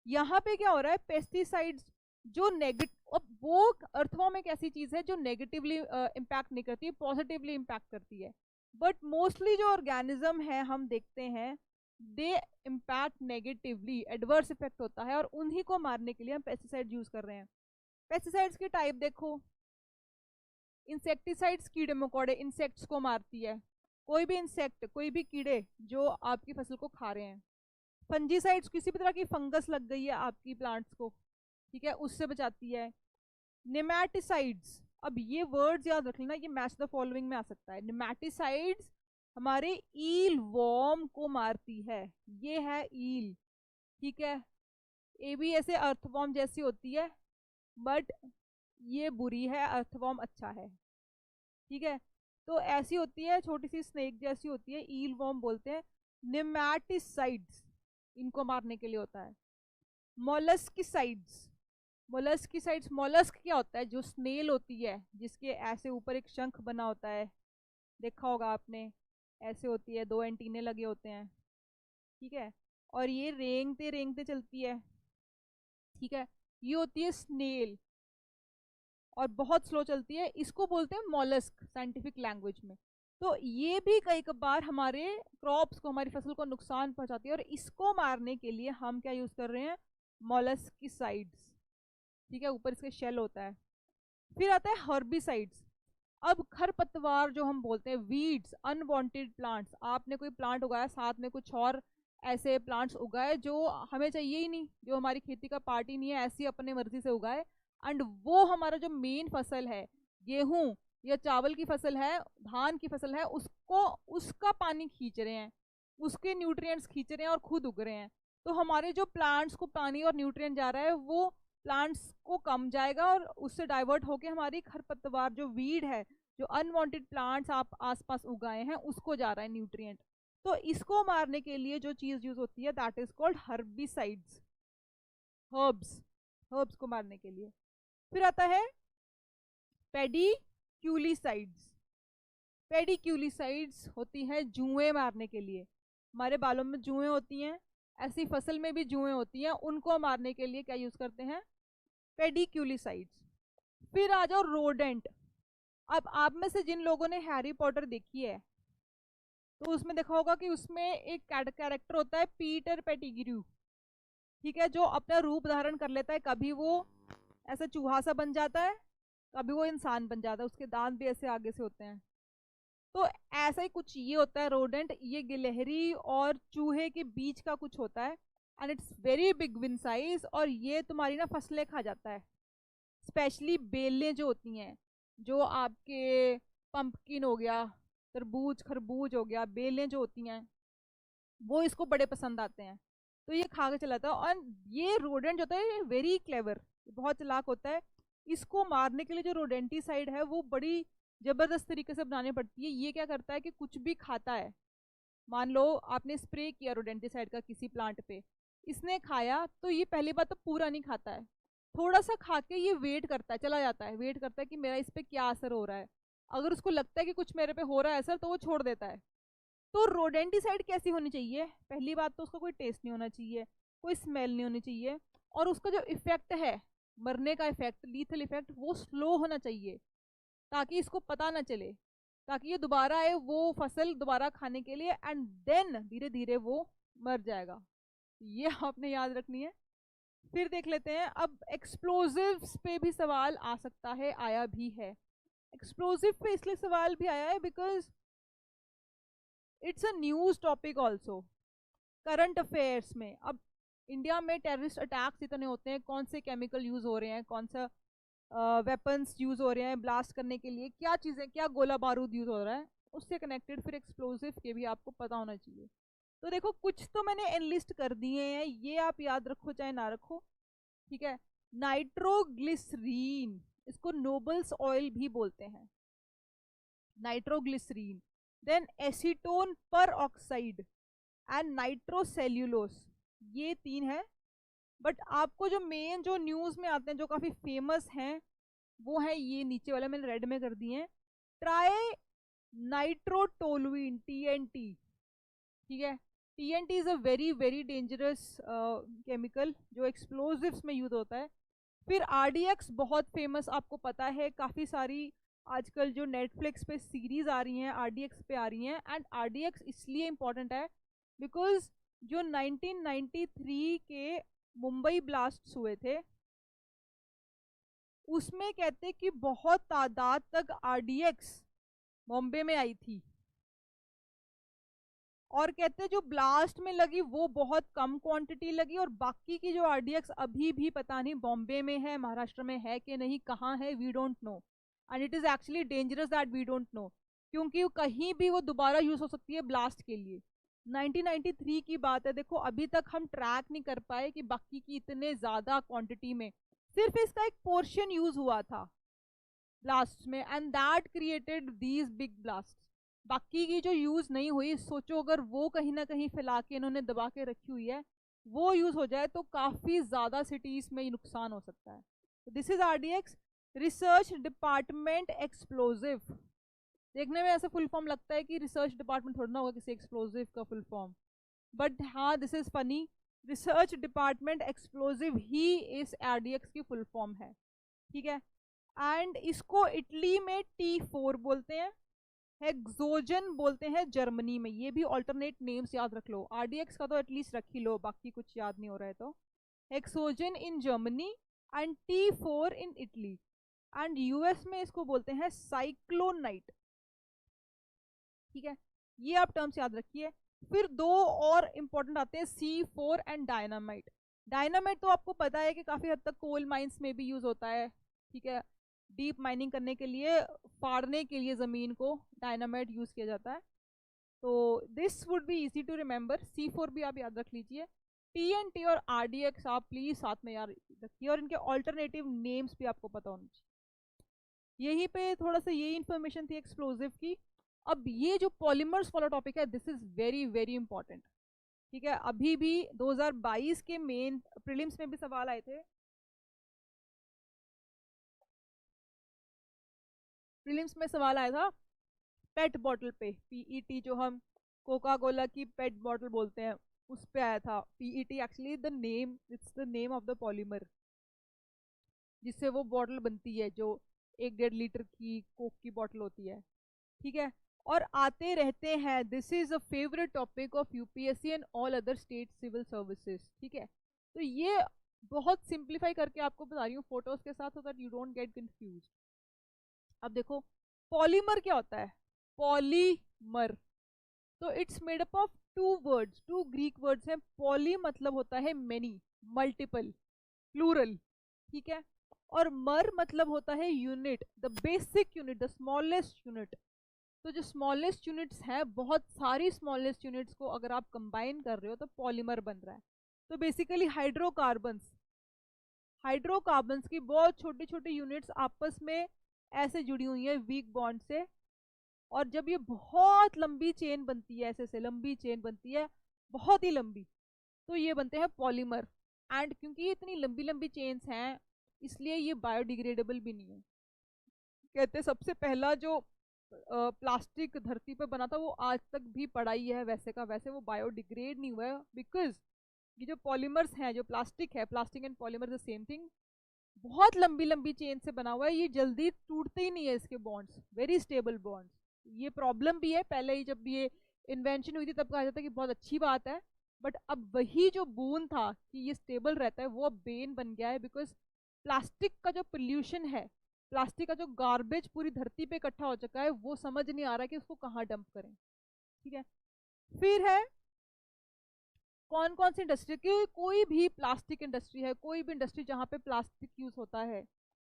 यहाँ पे क्या हो रहा है, पेस्टिसाइड्स जो नेगेटिव, अब वो अर्थवॉर्म एक ऐसी चीज है जो नेगेटिवली इम्पैक्ट नहीं करती, पॉजिटिवली इम्पैक्ट करती है। बट मोस्टली जो ऑर्गेनिज्म है हम देखते हैं दे इम्पैक्ट नेगेटिवली, एडवर्स इफेक्ट होता है, और उन्हीं को मारने के लिए हम पेस्टिसाइड यूज कर रहे हैं। पेस्टिसाइड्स की टाइप देखो, इंसेक्टिसाइड्स कीड़े मकोड़े, इंसेक्ट्स को मारती है, कोई भी इंसेक्ट, कोई भी कीड़े जो आपकी फसल को खा रहे हैं। फंजीसाइड्स, किसी भी तरह की फंगस लग गई है आपकी प्लांट्स को, ठीक है, उससे बचाती है। नेमेटिसाइड्स, अब ये वर्ड्स याद रख लेना, ये मैच द फॉलोइंग में आ सकता है। नेमेटिसाइड्स हमारे ईल वॉर्म को मारती है, ये है ईल, ठीक है। ये भी ऐसे अर्थवॉर्म जैसी होती है, बट ये बुरी है, अर्थवॉर्म अच्छा है, ठीक है। तो ऐसी होती है, छोटी सी स्नेक जैसी होती है, ईल वॉर्म बोलते हैं। नेमेटिसाइड्स इनको मारने के लिए होता है। मोलस्किसाइड्स, मोलस्किसाइड्स, मोलस्क क्या होता है, जो स्नेल होती है जिसके ऐसे ऊपर एक शंख बना होता है, देखा होगा आपने, ऐसे होती है, 2 एंटीने लगे होते हैं, ठीक है, और ये रेंगते रेंगते चलती है, ठीक है। ये होती है स्नेल, और बहुत स्लो चलती है, इसको बोलते हैं मॉलस्क साइंटिफिक लैंग्वेज में। तो ये भी कई बार हमारे क्रॉप्स को, हमारी फसल को नुकसान पहुंचाती है, और इसको मारने के लिए हम क्या यूज कर रहे हैं, मोलस्किसाइड्स। ठीक है, ऊपर इसके शेल होता है। फिर आता है हर्बिसाइड्स। अब खरपतवार जो हम बोलते हैं, वीड्स, अनवांटेड प्लांट्स, आपने कोई प्लांट उगाया, साथ में कुछ और ऐसे प्लांट्स उगाए जो हमें चाहिए ही नहीं, जो हमारी खेती का पार्ट ही नहीं है, ऐसी अपने मर्जी से उगाए, एंड वो हमारा जो मेन फसल है, गेहूं या चावल की फसल है, धान की फसल है, उसको, उसका पानी खींच रहे हैं, उसके न्यूट्रिएंट्स खींच रहे हैं और खुद उग रहे हैं। तो हमारे जो प्लांट्स को पानी और न्यूट्रिएंट जा रहा है, वो प्लांट्स को कम जाएगा, और उससे डाइवर्ट होके हमारी खरपतवार जो वीड है, जो अनवांटेड प्लांट्स आप आसपास उगाए हैं, उसको जा रहा है न्यूट्रिएंट। तो इसको मारने के लिए जो चीज यूज होती है, that is called herbicides, herbs, herbs को मारने के लिए। फिर आता है पेडिक्यूलिसाइड्स। पेडिक्यूलिसाइड्स होती है जुएं मारने के लिए। हमारे बालों में जुएं होती हैं, ऐसी फसल में भी जुएं होती हैं, उनको मारने के लिए क्या यूज करते हैं, पेडिक्यूलिसाइड्स। फिर आ जाओ रोडेंट। अब आप में से जिन लोगों ने हैरी पॉटर देखी है, तो उसमें देखा होगा कि उसमें एक कैरेक्टर होता है पीटर पेटिग्रू। ठीक है, जो अपना रूप धारण कर लेता है, कभी वो ऐसा चूहा सा बन जाता है, कभी वो इंसान बन जाता है, उसके दांत भी ऐसे आगे से होते हैं। तो ऐसा ही कुछ ये होता है रोडेंट, ये गिलहरी और चूहे के बीच का कुछ होता है, and it's very big win size, और ये तुम्हारी ना फसलें खा जाता है, स्पेशली बेलें जो होती हैं, जो आपके पंपकिन हो गया, तरबूज खरबूज हो गया, बेलें जो होती हैं, वो इसको बड़े पसंद आते हैं, तो ये खा के चलाता है। और ये रोडेंट जो होता है वेरी क्लेवर, बहुत चालाक होता है। इसको मारने के लिए जो रोडेंटिसाइड है, वो बड़ी जबरदस्त तरीके से बनानी पड़ती है। ये क्या करता है कि कुछ भी खाता है, मान लो आपने स्प्रे किया रोडेंटिसाइड का किसी प्लांट पे, इसने खाया, तो ये पहली बात तो पूरा नहीं खाता है, थोड़ा सा खा के ये वेट करता है, चला जाता है, वेट करता है कि मेरा इस पे क्या असर हो रहा है। अगर उसको लगता है कि कुछ मेरे पे हो रहा है असर, तो वो छोड़ देता है। तो रोडेंटिसाइड कैसी होनी चाहिए, पहली बात तो उसका कोई टेस्ट नहीं होना चाहिए, कोई स्मेल नहीं होनी चाहिए, और उसका जो इफेक्ट है, मरने का इफेक्ट, लीथल इफेक्ट, वो स्लो होना चाहिए, ताकि इसको पता ना चले, ताकि ये दोबारा आए वो फसल दोबारा खाने के लिए, एंड देन धीरे धीरे वो मर जाएगा। ये आपने याद रखनी है। फिर देख लेते हैं, अब एक्सप्लोजिव्स पे भी सवाल आ सकता है, आया भी है। एक्सप्लोजिव पे इसलिए सवाल भी आया है because it's a news topic also, current affairs में। अब इंडिया में टेररिस्ट अटैक्स इतने होते हैं, कौन से केमिकल यूज हो रहे हैं, कौन सा वेपन्स यूज हो रहे हैं ब्लास्ट करने के लिए, क्या चीजें, क्या गोला बारूद यूज हो रहा है, उससे कनेक्टेड फिर एक्सप्लोजिव के भी आपको पता होना चाहिए। तो देखो, कुछ तो मैंने एनलिस्ट कर दिए हैं, ये आप याद रखो चाहे ना रखो, ठीक है। नाइट्रोग्लिसरीन, इसको नोबल्स ऑयल भी बोलते हैं, नाइट्रोग्लिसरीन। देन एसीटोन पर ऑक्साइड एंड नाइट्रोसेल्यूलोस, ये तीन है। बट आपको जो मेन जो न्यूज में आते हैं, जो काफी फेमस हैं, वो है ये नीचे वाले, मैंने रेड में कर दिए हैं, ट्राई नाइट्रोटोलुइन, टीएनटी। ठीक है, TNT is a very very dangerous chemical जो एक्सप्लोजिव्स में यूज होता है। फिर आरडीएक्स बहुत फेमस, आपको पता है, काफी सारी आजकल जो नेटफ्लिक्स पे सीरीज आ रही हैं आरडीएक्स पे आ रही हैं, एंड आरडीएक्स इसलिए इंपॉर्टेंट है बिकॉज जो 1993 के मुंबई ब्लास्ट हुए थे, उसमें कहते कि बहुत तादाद तक आरडीएक्स बॉम्बे में आई थी, और कहते जो ब्लास्ट में लगी वो बहुत कम क्वांटिटी लगी, और बाकी की जो आरडीएक्स अभी भी पता नहीं बॉम्बे में है, महाराष्ट्र में है कि नहीं, कहाँ है, we don't know, and it is actually dangerous that we don't know, क्योंकि कहीं भी वो दोबारा यूज हो सकती है ब्लास्ट के लिए। 1993 की बात है, देखो अभी तक हम ट्रैक नहीं कर पाए कि बाकी की इतने ज्यादा क्वांटिटी में, सिर्फ इसका एक पोर्शन यूज हुआ था ब्लास्ट में, and that created these big blast. बाकी की जो यूज नहीं हुई, सोचो अगर वो कहीं ना कहीं फैला के इन्होंने दबा के रखी हुई है, वो यूज हो जाए तो काफी ज्यादा सिटीज में नुकसान हो सकता है। This is RDX, research department explosive. देखने में ऐसा फुल फॉर्म लगता है कि रिसर्च डिपार्टमेंट थोड़ा ना होगा किसी एक्सप्लोजिव का फुल फॉर्म, बट हाँ this is funny, research department explosive ही इस आरडीएक्स की फुल फॉर्म है। ठीक है, एंड इसको इटली में T4 बोलते हैं, हेक्सोजन बोलते हैं जर्मनी में, ये भी ऑल्टरनेट नेम्स याद रख लो, आरडीएक्स का तो एटलीस्ट रख ही लो, बाकी कुछ याद नहीं हो रहा है तो। Hexogen in Germany and T4 in Italy, and US में इसको बोलते हैं साइक्लोनाइट। ठीक है, ये आप टर्म्स याद रखिए। फिर दो और इंपॉर्टेंट आते हैं, C4 एंड डायनामाइट। डायनामाइट तो आपको पता है कि काफी हद तक कोल माइंस में भी यूज होता है। ठीक है, डीप माइनिंग करने के लिए, फाड़ने के लिए जमीन को डायनामाइट यूज किया जाता है। तो this would be easy to remember, C4 भी आप याद रख लीजिए। TNT और RDX आप प्लीज साथ में याद रखिए, और इनके ऑल्टरनेटिव नेम्स भी आपको पता होने चाहिए। यहीं पे थोड़ा सा ये इन्फॉर्मेशन थी एक्सप्लोजिव की। अब ये जो पॉलीमर्स वाला टॉपिक है, this is very very important. ठीक है, अभी भी 2022 के मेन प्रीलिम्स में भी सवाल आए थे। प्रीलिम्स में सवाल आया था पेट बॉटल पे, PET, जो हम कोका कोला की पेट बॉटल बोलते हैं, उस पे आया था। PET actually the name, it's the name of the polymer जिससे वो बॉटल बनती है, जो 1-1.5 लीटर की कोक की बॉटल होती है। ठीक है, और आते रहते हैं, this is a favourite topic of UPSC and all other state civil services. ठीक है, तो ये बहुत सिंप्लीफाई करके आपको बता रही हूँ फोटोज के साथ, so that you don't get confuse. अब देखो, पॉलीमर क्या होता है? पॉलीमर, तो it's made up of two words, two Greek words हैं। पॉली मतलब होता है मेनी, मल्टीपल, प्लूरल। ठीक है, और मर मतलब होता है unit, the basic unit, the smallest unit. तो जो स्मॉलेस्ट यूनिट्स हैं, बहुत सारी स्मॉलेस्ट यूनिट्स को अगर आप कंबाइन कर रहे हो तो पॉलीमर बन रहा है। तो बेसिकली हाइड्रोकार्बन्स, हाइड्रोकार्बन्स की बहुत छोटी छोटी यूनिट्स आपस में ऐसे जुड़ी हुई है वीक बॉन्ड से, और जब ये बहुत लंबी चेन बनती है, ऐसे से लंबी चेन बनती है, बहुत ही लंबी, तो ये बनते हैं पॉलीमर। एंड क्योंकि ये इतनी लंबी लंबी चेन्स हैं, इसलिए ये बायोडिग्रेडेबल भी नहीं है। कहते हैं सबसे पहला जो प्लास्टिक धरती पे बना था, वो आज तक भी पड़ा ही है वैसे का वैसे, वो बायोडिग्रेड नहीं हुआ है, बिकॉज ये जो पॉलीमर्स हैं, जो प्लास्टिक है, plastic and polymer the same thing, बहुत लंबी लंबी चेन से बना हुआ है, ये जल्दी टूटते ही नहीं है, इसके बॉन्ड्स वेरी स्टेबल बॉन्ड्स। ये प्रॉब्लम भी है, पहले ही जब ये इन्वेंशन हुई थी तब कहा जाता है कि बहुत अच्छी बात है, बट अब वही जो बून था कि ये स्टेबल रहता है, वो अब बेन बन गया है, बिकॉज प्लास्टिक का जो पोल्यूशन है, प्लास्टिक का जो गार्बेज पूरी धरती पे इकट्ठा हो चुका है, वो समझ नहीं आ रहा है कि उसको कहाँ डंप करें। ठीक है, फिर है कौन कौन सी इंडस्ट्री की, कोई भी प्लास्टिक इंडस्ट्री है, कोई भी इंडस्ट्री जहाँ पे प्लास्टिक यूज होता है,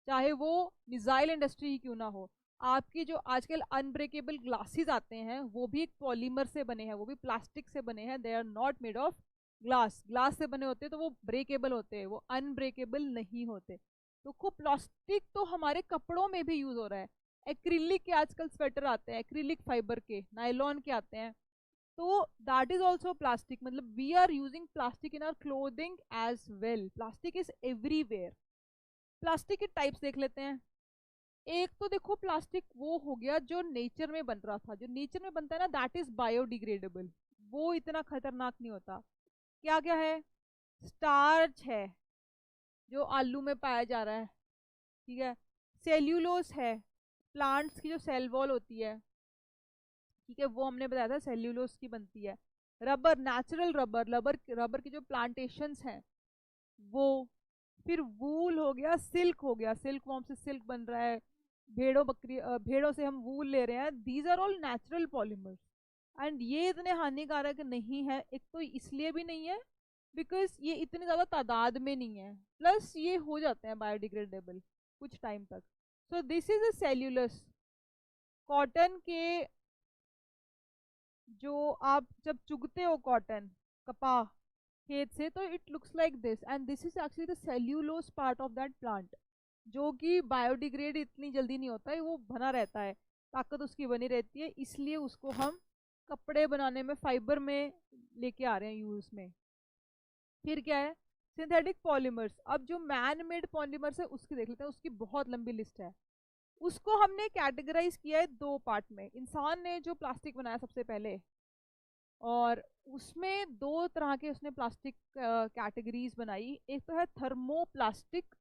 चाहे वो मिसाइल इंडस्ट्री ही क्यों ना हो। आपकी जो आजकल अनब्रेकेबल ग्लासेस आते हैं, वो भी एक पॉलीमर से बने हैं, वो भी प्लास्टिक से बने हैं, they are not made of glass. Glass से बने होते हैं तो वो ब्रेकेबल होते हैं, वो अनब्रेकेबल नहीं होते। तो खूब प्लास्टिक तो हमारे कपड़ों में भी यूज हो रहा है। एक्रिलिक के आजकल स्वेटर आते हैं, एक्रिलिक फाइबर के, नायलॉन के आते हैं, तो दैट इज ऑल्सो प्लास्टिक। मतलब we are using plastic in our clothing as well, plastic is everywhere. Plastic के टाइप्स देख लेते हैं। एक तो देखो, प्लास्टिक वो हो गया जो नेचर में बन रहा था, जो नेचर में बनता है ना, दैट इज बायोडिग्रेडेबल, वो इतना खतरनाक नहीं होता। क्या क्या है? स्टार्च है, जो आलू में पाया जा रहा है। ठीक है, सेल्यूलोस है, प्लांट्स की जो सेल वॉल होती है, ठीक है, वो हमने बताया था सेल्यूलोस की बनती है। Rubber, natural rubber, rubber rubber की जो प्लांटेशंस हैं वो। फिर वूल हो गया, सिल्क हो गया, सिल्क वॉर्म से सिल्क बन रहा है, भेड़ों से हम वूल ले रहे हैं, these are all natural polymers. And ये इतने हानिकारक नहीं है, एक तो इसलिए भी नहीं है बिकॉज ये इतनी ज़्यादा तादाद में नहीं है, प्लस ये हो जाते हैं बायोडिग्रेडेबल कुछ टाइम तक। So this is a cellulose. Cotton के, जो आप जब चुगते हो कॉटन, कपाह, खेत से, तो it looks like this, and this is actually the cellulose part of that plant, जो कि बायोडिग्रेड इतनी जल्दी नहीं होता है, वो बना रहता है, ताकत उसकी बनी रहती है, इसलिए उसको हम कपड़े बनाने में, फाइबर में लेके आ रहे हैं यूज में। फिर क्या है? Synthetic polymers. अब जो मैन मेड पॉलीमर्स है उसकी देख लेते हैं, उसकी बहुत लंबी लिस्ट है। उसको हमने कैटेगराइज किया है दो पार्ट में। इंसान ने जो प्लास्टिक बनाया सबसे पहले, और उसमें दो तरह के उसने प्लास्टिक कैटेगरीज बनाई। एक तो है थर्मोप्लास्टिक,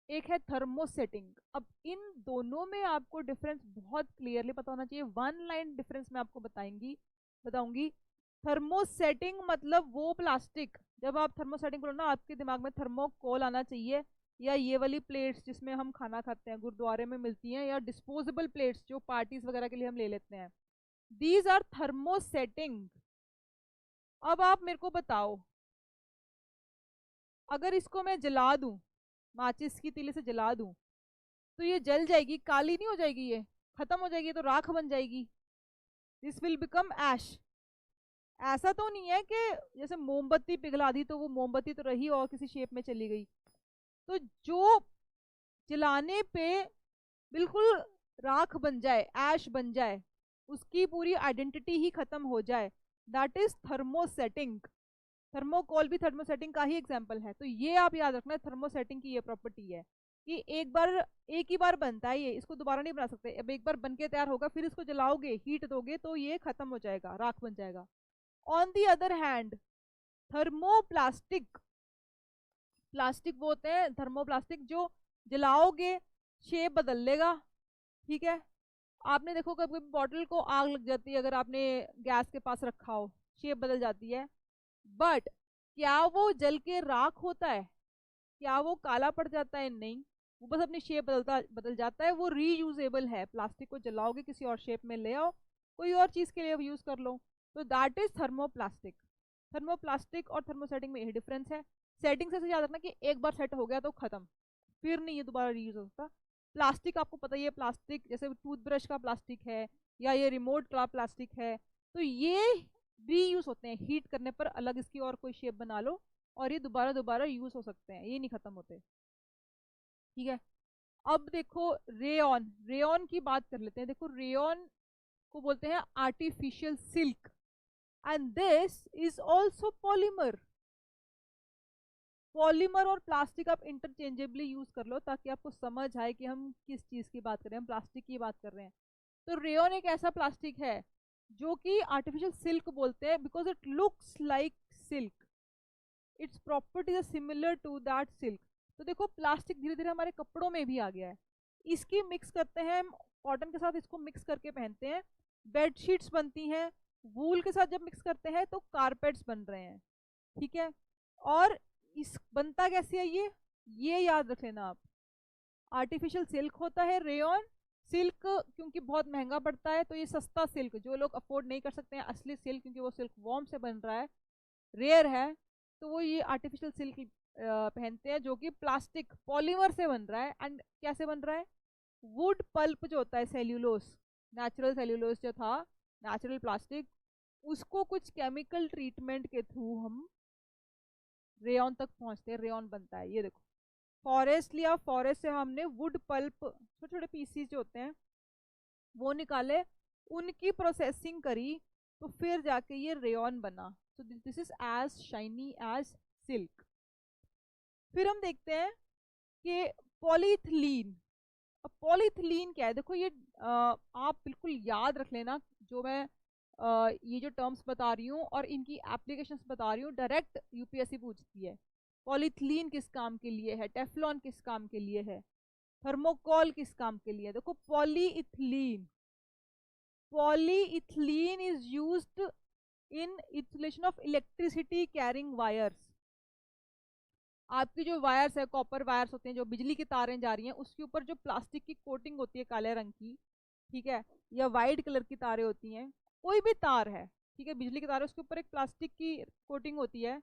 एक है थर्मोसेटिंग। अब इन दोनों में आपको डिफरेंस बहुत क्लियरली पता होना चाहिए। वन लाइन डिफरेंस मैं आपको बताऊंगी। थर्मोसेटिंग मतलब वो प्लास्टिक, जब आप थर्मोसेटिंग बोलो ना आपके दिमाग में थर्मोकोल आना चाहिए, या ये वाली प्लेट्स जिसमें हम खाना खाते हैं गुरुद्वारे में मिलती हैं, या डिस्पोजेबल प्लेट्स जो पार्टीज वगैरह के लिए हम ले लेते हैं, दीज आर थर्मोसेटिंग। अब आप मेरे को बताओ, अगर इसको मैं जला दूं, माचिस की तीली से जला दूं, तो ये जल जाएगी, काली नहीं हो जाएगी, ये खत्म हो जाएगी, ये तो राख बन जाएगी। दिस विल बिकम ऐश। ऐसा तो नहीं है कि जैसे मोमबत्ती पिघला दी तो वो मोमबत्ती तो रही और किसी शेप में चली गई। तो जो जलाने पे बिल्कुल राख बन जाए, ऐश बन जाए, उसकी पूरी आइडेंटिटी ही खत्म हो जाए, दैट इज थर्मोसेटिंग। थर्मोकोल भी थर्मोसेटिंग का ही एग्जाम्पल है। तो ये आप याद रखना, थर्मोसेटिंग की ये प्रॉपर्टी है कि एक ही बार बनता है ये, इसको दोबारा नहीं बना सकते। अब एक बार बन के तैयार होगा, फिर इसको जलाओगे, हीट दोगे, तो ये खत्म हो जाएगा, राख बन जाएगा। On the other hand thermoplastic, plastic वो होते हैं थर्मोप्लास्टिक जो जलाओगे शेप बदल लेगा। ठीक है, आपने देखो कभी कभी बॉटल को आग लग जाती है, अगर आपने गैस के पास रखा हो, शेप बदल जाती है। बट क्या वो जल के राख होता है? क्या वो काला पड़ जाता है? नहीं, वो बस अपनी शेप बदल जाता है। वो रीयूजेबल है। प्लास्टिक को जलाओगे, किसी और शेप में ले आओ, कोई और चीज के लिए यूज कर लो। तो दैट इज थर्मोप्लास्टिक। थर्मोप्लास्टिक और थर्मोसेटिंग में यही डिफरेंस है। सेटिंग से याद रखना कि एक बार सेट हो गया तो खत्म, फिर नहीं ये दोबारा रीयूज हो सकता। प्लास्टिक आपको पता ही है, प्लास्टिक जैसे टूथब्रश का प्लास्टिक है, या ये रिमोट का प्लास्टिक है, तो ये रीयूज होते हैं। हीट करने पर अलग इसकी और कोई शेप बना लो और ये दोबारा दोबारा यूज हो सकते हैं, ये नहीं खत्म होते। ठीक है, अब देखो रेयन, रेयन की बात कर लेते हैं। देखो रेयन को बोलते हैं artificial silk, and this is also polymer. Polymer और प्लास्टिक आप इंटरचेंजेबली यूज कर लो ताकि आपको समझ आए कि हम किस चीज की बात कर रहे हैं, हम प्लास्टिक की बात कर रहे हैं। तो रेयन एक ऐसा प्लास्टिक है जो कि आर्टिफिशियल सिल्क बोलते हैं, because it looks like silk, its properties are similar to that silk. तो देखो प्लास्टिक धीरे धीरे हमारे कपड़ों में भी आ गया है। इसकी मिक्स करते हैं हम, कॉटन के साथ इसको मिक्स करके पहनते हैं, बेडशीट्स बनती हैं। वूल के साथ जब मिक्स करते हैं तो कारपेट्स बन रहे हैं। ठीक है, और इस बनता कैसे है ये याद रख लेना आप। आर्टिफिशियल सिल्क होता है रेयन। सिल्क क्योंकि बहुत महंगा पड़ता है, तो ये सस्ता सिल्क जो लोग अफोर्ड नहीं कर सकते हैं, असली सिल्क क्योंकि वो सिल्क वॉर्म से बन रहा है, रेयर है, तो वो ये आर्टिफिशियल सिल्क पहनते हैं जो कि प्लास्टिक पॉलीमर से बन रहा है। एंड कैसे बन रहा है? वुड पल्प जो होता है, सेल्यूलोस, नेचुरल सेल्यूलोस जो था, नेचुरल प्लास्टिक, उसको कुछ केमिकल ट्रीटमेंट के थ्रू हम रेयन तक पहुंचते हैं, रेयन बनता है। ये देखो, फॉरेस्ट लिया, फॉरेस्ट से हमने वुड पल्प, छोटे छोटे पीसीज जो होते हैं वो निकाले, उनकी प्रोसेसिंग करी, तो फिर जाके ये रेयन बना। So this is as shiny as silk. फिर हम देखते हैं कि पॉलीथिलीन। अब पॉलीथिलीन क्या है? देखो ये आप बिल्कुल याद रख लेना, जो मैं ये जो टर्म्स बता रही हूँ और इनकी एप्लीकेशंस बता रही हूँ, डायरेक्ट यूपीएससी पूछती है। पॉलीथिलीन किस काम के लिए है? टेफ्लॉन किस काम के लिए है? थर्मोकॉल किस काम के लिए? देखो polyethylene, polyethylene is used in insulation of electricity carrying wires. आपकी जो वायर्स है, कॉपर वायर्स होते हैं, जो बिजली की तारें जा रही हैं, उसके ऊपर जो प्लास्टिक की कोटिंग होती है काले रंग की, ठीक है, या वाइट कलर की तारें होती हैं, कोई भी तार है, ठीक है, बिजली की तार है, उसके ऊपर एक प्लास्टिक की कोटिंग होती है।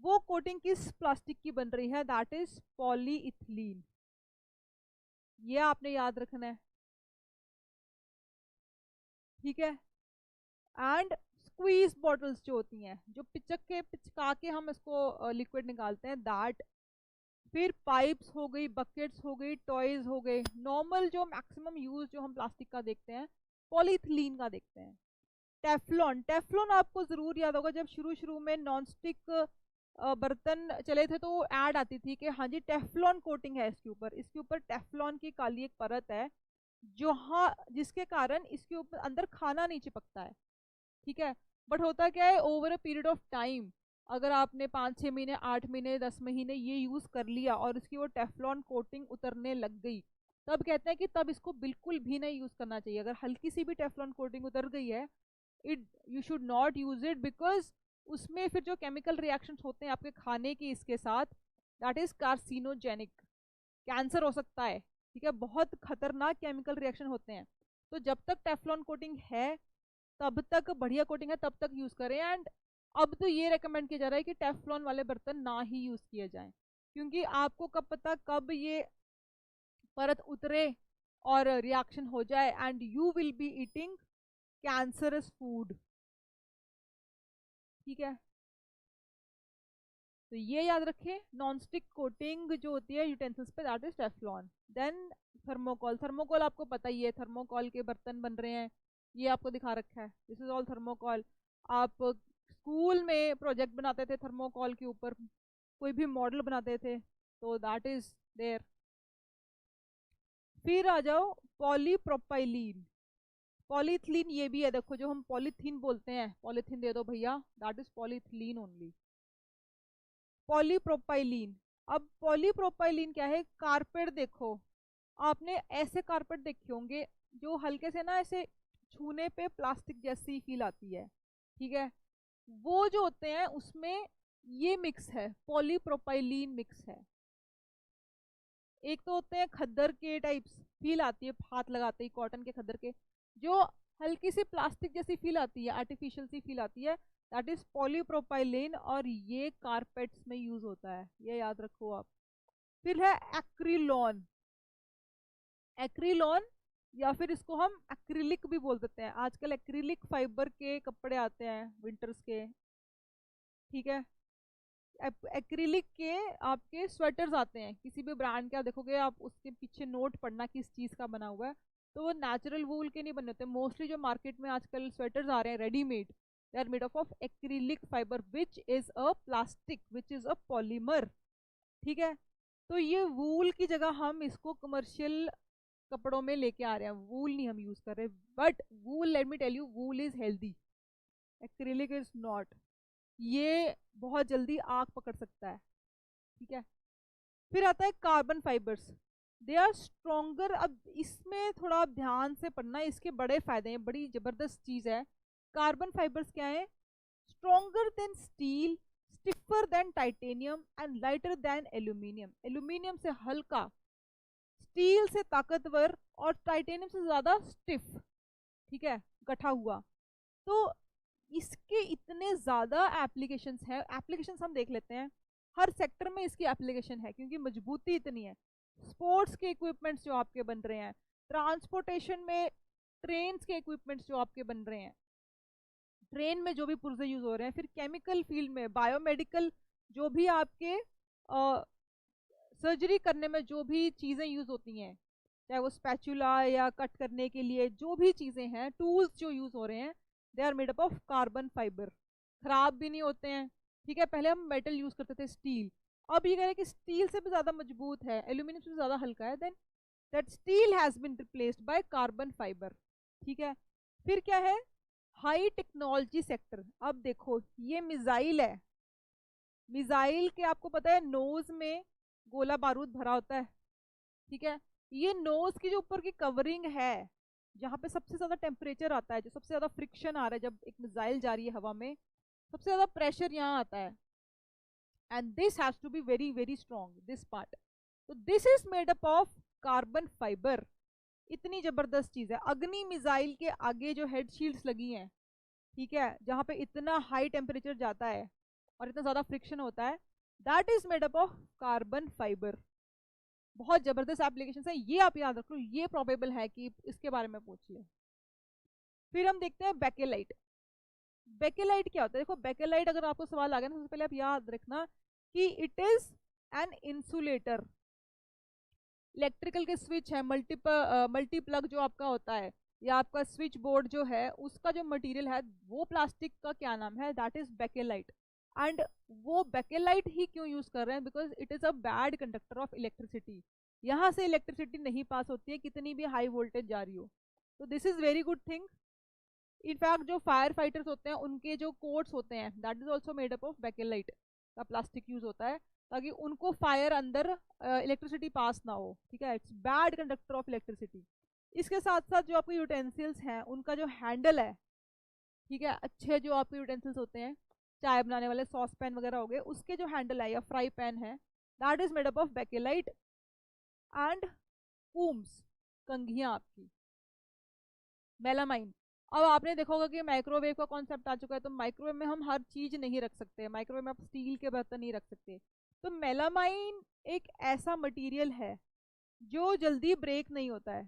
वो कोटिंग किस प्लास्टिक की बन रही है? That is polyethylene. ये आपने याद रखना है। ठीक है, एंड स्क्वीज बॉटल्स जो होती हैं, जो पिचका के हम इसको लिक्विड निकालते हैं, दैट। फिर पाइप्स हो गई, बकेट्स हो गई, टॉयज हो गए। नॉर्मल जो मैक्सिमम यूज जो हम प्लास्टिक का देखते हैं, पॉलीथिलीन का देखते हैं। टेफ्लॉन, टेफ्लॉन आपको जरूर याद होगा, जब शुरू शुरू में नॉन स्टिक बर्तन चले थे तो ऐड आती थी कि हाँ जी टेफ्लॉन कोटिंग है इसके ऊपर, इसके ऊपर टेफ्लॉन की काली एक परत है, जो हाँ जिसके कारण इसके ऊपर अंदर खाना नहीं चिपकता है। ठीक है, बट होता क्या है, over a period of time अगर आपने 5-6 महीने, 8 महीने, 10 महीने ये यूज़ कर लिया और उसकी वो टेफ्लॉन कोटिंग उतरने लग गई, तब कहते हैं कि तब इसको बिल्कुल भी नहीं यूज़ करना चाहिए। अगर हल्की सी भी टेफ्लॉन कोटिंग उतर गई है, it you should not use it, because उसमें फिर जो केमिकल रिएक्शंस होते हैं आपके खाने की इसके साथ, दैट इज कार्सिनोजेनिक, कैंसर हो सकता है। ठीक है, बहुत खतरनाक केमिकल रिएक्शन होते हैं। तो जब तक टेफ्लॉन कोटिंग है, तब तक बढ़िया कोटिंग है, तब तक यूज करें। एंड अब तो ये रेकमेंड किया जा रहा है कि टेफ्लॉन वाले बर्तन ना ही यूज किए जाएं, क्योंकि आपको कब पता कब ये परत उतरे और रिएक्शन हो जाए and you will be eating cancerous food. ठीक है, तो ये याद रखें, नॉन स्टिक कोटिंग जो होती है यूटेंसिल्स पे, that is Teflon. Then thermocol. Thermocol आपको पता ही है, थर्मोकॉल के बर्तन बन रहे हैं, ये आपको दिखा रखा है, दिस इज ऑल थर्मोकॉल। आप स्कूल में प्रोजेक्ट बनाते थे थर्मोकॉल के ऊपर, कोई भी मॉडल बनाते थे, तो दैट इज देयर। फिर आ जाओ पॉलीप्रोपाइलीन। पॉलीथीन ये भी है, देखो जो हम पॉलीथीन बोलते हैं, पॉलीथीन दे दो भैया, that is polythene only. Polypropylene. अब पॉलीप्रोपाइलीन क्या है? कारपेट देखो, आपने ऐसे कारपेट देखे होंगे जो हल्के से ना ऐसे छूने पे प्लास्टिक जैसी फील आती है। ठीक है, वो जो होते हैं उसमें ये मिक्स है, पॉलीप्रोपाइलीन मिक्स है। एक तो होते हैं खद्दर के टाइप्स, फील आती है हाथ लगाते ही, कॉटन के खद्दर के, जो हल्की सी प्लास्टिक जैसी फील आती है, आर्टिफिशियल सी फील आती है, दैट इज पॉलीप्रोपाइलीन, और ये कारपेट्स में यूज होता है, ये याद रखो आप। फिर है एक्रिलॉन। एक्रिलॉन या फिर इसको हम एक्रिलिक भी बोल देते हैं, आजकल एक्रिलिक फाइबर के कपड़े आते हैं विंटर्स के। ठीक है, एक्रिलिक के आपके स्वेटर्स आते हैं, किसी भी ब्रांड के आप देखोगे, आप उसके पीछे नोट पढ़ना किस चीज का बना हुआ है, तो वो नेचुरल वूल के नहीं बने होते। मोस्टली जो मार्केट में आजकल स्वेटर्स आ रहे हैं readymade, they are made of acrylic fibre which is a plastic, which is a polymer. ठीक है, तो ये वूल की जगह हम इसको कमर्शियल कपड़ों में लेके आ रहे हैं, वूल नहीं हम यूज कर रहे। But wool, let me tell you, wool is healthy, acrylic is not. ये बहुत जल्दी आग पकड़ सकता है। ठीक है, फिर आता है carbon fibres, they are stronger. अब इसमें थोड़ा आप ध्यान से पढ़ना, इसके बड़े फायदे हैं, बड़ी जबरदस्त चीज है। कार्बन फाइबर्स क्या है? Stronger than steel, stiffer than titanium and lighter than aluminium. Aluminium से हल्का, स्टील से ताकतवर, और टाइटेनियम से ज्यादा स्टिफ। ठीक है, गठा हुआ। तो इसके इतने ज्यादा एप्लीकेशंस हैं, एप्लीकेशंस हम देख लेते हैं। हर सेक्टर में इसकी एप्लीकेशन है, क्योंकि मजबूती इतनी है। स्पोर्ट्स के इक्विपमेंट्स जो आपके बन रहे हैं, ट्रांसपोर्टेशन में ट्रेन्स के इक्विपमेंट्स जो आपके बन रहे हैं, ट्रेन में जो भी पुर्जे यूज हो रहे हैं, फिर केमिकल फील्ड में, बायोमेडिकल, जो भी आपके सर्जरी करने में जो भी चीजें यूज होती हैं, चाहे वो स्पैचुला या कट करने के लिए जो भी चीजें हैं, टूल्स जो यूज हो रहे हैं, they are made up of carbon fibre, खराब भी नहीं होते हैं। ठीक है, पहले हम मेटल यूज करते थे, स्टील, अब ये कह रहे हैं कि स्टील से भी ज्यादा मजबूत है, एल्यूमिनियम से भी ज्यादा हल्का है, then that steel has been replaced by carbon fibre. ठीक है, फिर क्या है? High technology sector. अब देखो, ये मिसाइल है, मिसाइल के आपको पता है नोज में गोला बारूद भरा होता है। ठीक है, ये नोज की जो ऊपर की कवरिंग है, जहां पे सबसे ज्यादा टेम्परेचर आता है, जो सबसे ज्यादा फ्रिक्शन आ रहा है जब एक मिसाइल जा रही है हवा में, सबसे ज्यादा प्रेशर यहाँ आता है, and this has to be very very strong, this part. तो this is made up of carbon fibre. इतनी जबरदस्त चीज है। अग्नि मिसाइल के आगे जो हेड शील्ड्स लगी हैं, ठीक है, जहां पे इतना हाई टेम्परेचर जाता है और इतना ज्यादा फ्रिक्शन होता है, that is made up of carbon fibre. बहुत जबरदस्त एप्लीकेशन है, ये आप याद रख लो, ये प्रोबेबल है कि इसके बारे में पूछ ले। फिर हम देखते हैं बेकेलाइट। बेकेलाइट क्या होता है? देखो, बेकेलाइट अगर आपको सवाल आ गया ना, सबसे पहले आप याद रखना कि it is an insulator. Electrical के स्विच है, मल्टीप्लग जो आपका होता है, या आपका स्विच बोर्ड जो है, उसका जो मटेरियल है वो प्लास्टिक का क्या नाम है? That is bakelite. एंड वो बेकेलाइट ही क्यों यूज कर रहे हैं? Because it is a bad conductor of electricity. यहाँ से इलेक्ट्रिसिटी नहीं पास होती है, कितनी भी हाई वोल्टेज जा रही हो। तो this is very good thing. In fact जो फायर फाइटर्स होते हैं उनके जो कोट्स होते हैं that is also made up of bakelite का प्लास्टिक यूज होता है, ताकि उनको फायर अंदर इलेक्ट्रिसिटी पास ना हो, ठीक है। It's bad conductor of electricity. इसके साथ साथ जो आपके यूटेंसिल्स हैं उनका जो हैंडल है, ठीक है, अच्छे जो आपके यूटेंसिल्स होते हैं, चाय बनाने वाले सॉस पैन वगैरह हो गए, उसके जो हैंडल है या फ्राई पैन है that is made up of Bakelite and combs, कंघियां आपकी, मेलामाइन। अब आपने देखा होगा कि माइक्रोवेव का कॉन्सेप्ट आ चुका है, तो माइक्रोवेव में हम हर चीज नहीं रख सकते, माइक्रोवेव में आप स्टील के बर्तन नहीं रख सकते। तो मेलामाइन एक ऐसा मटेरियल है जो जल्दी ब्रेक नहीं होता है,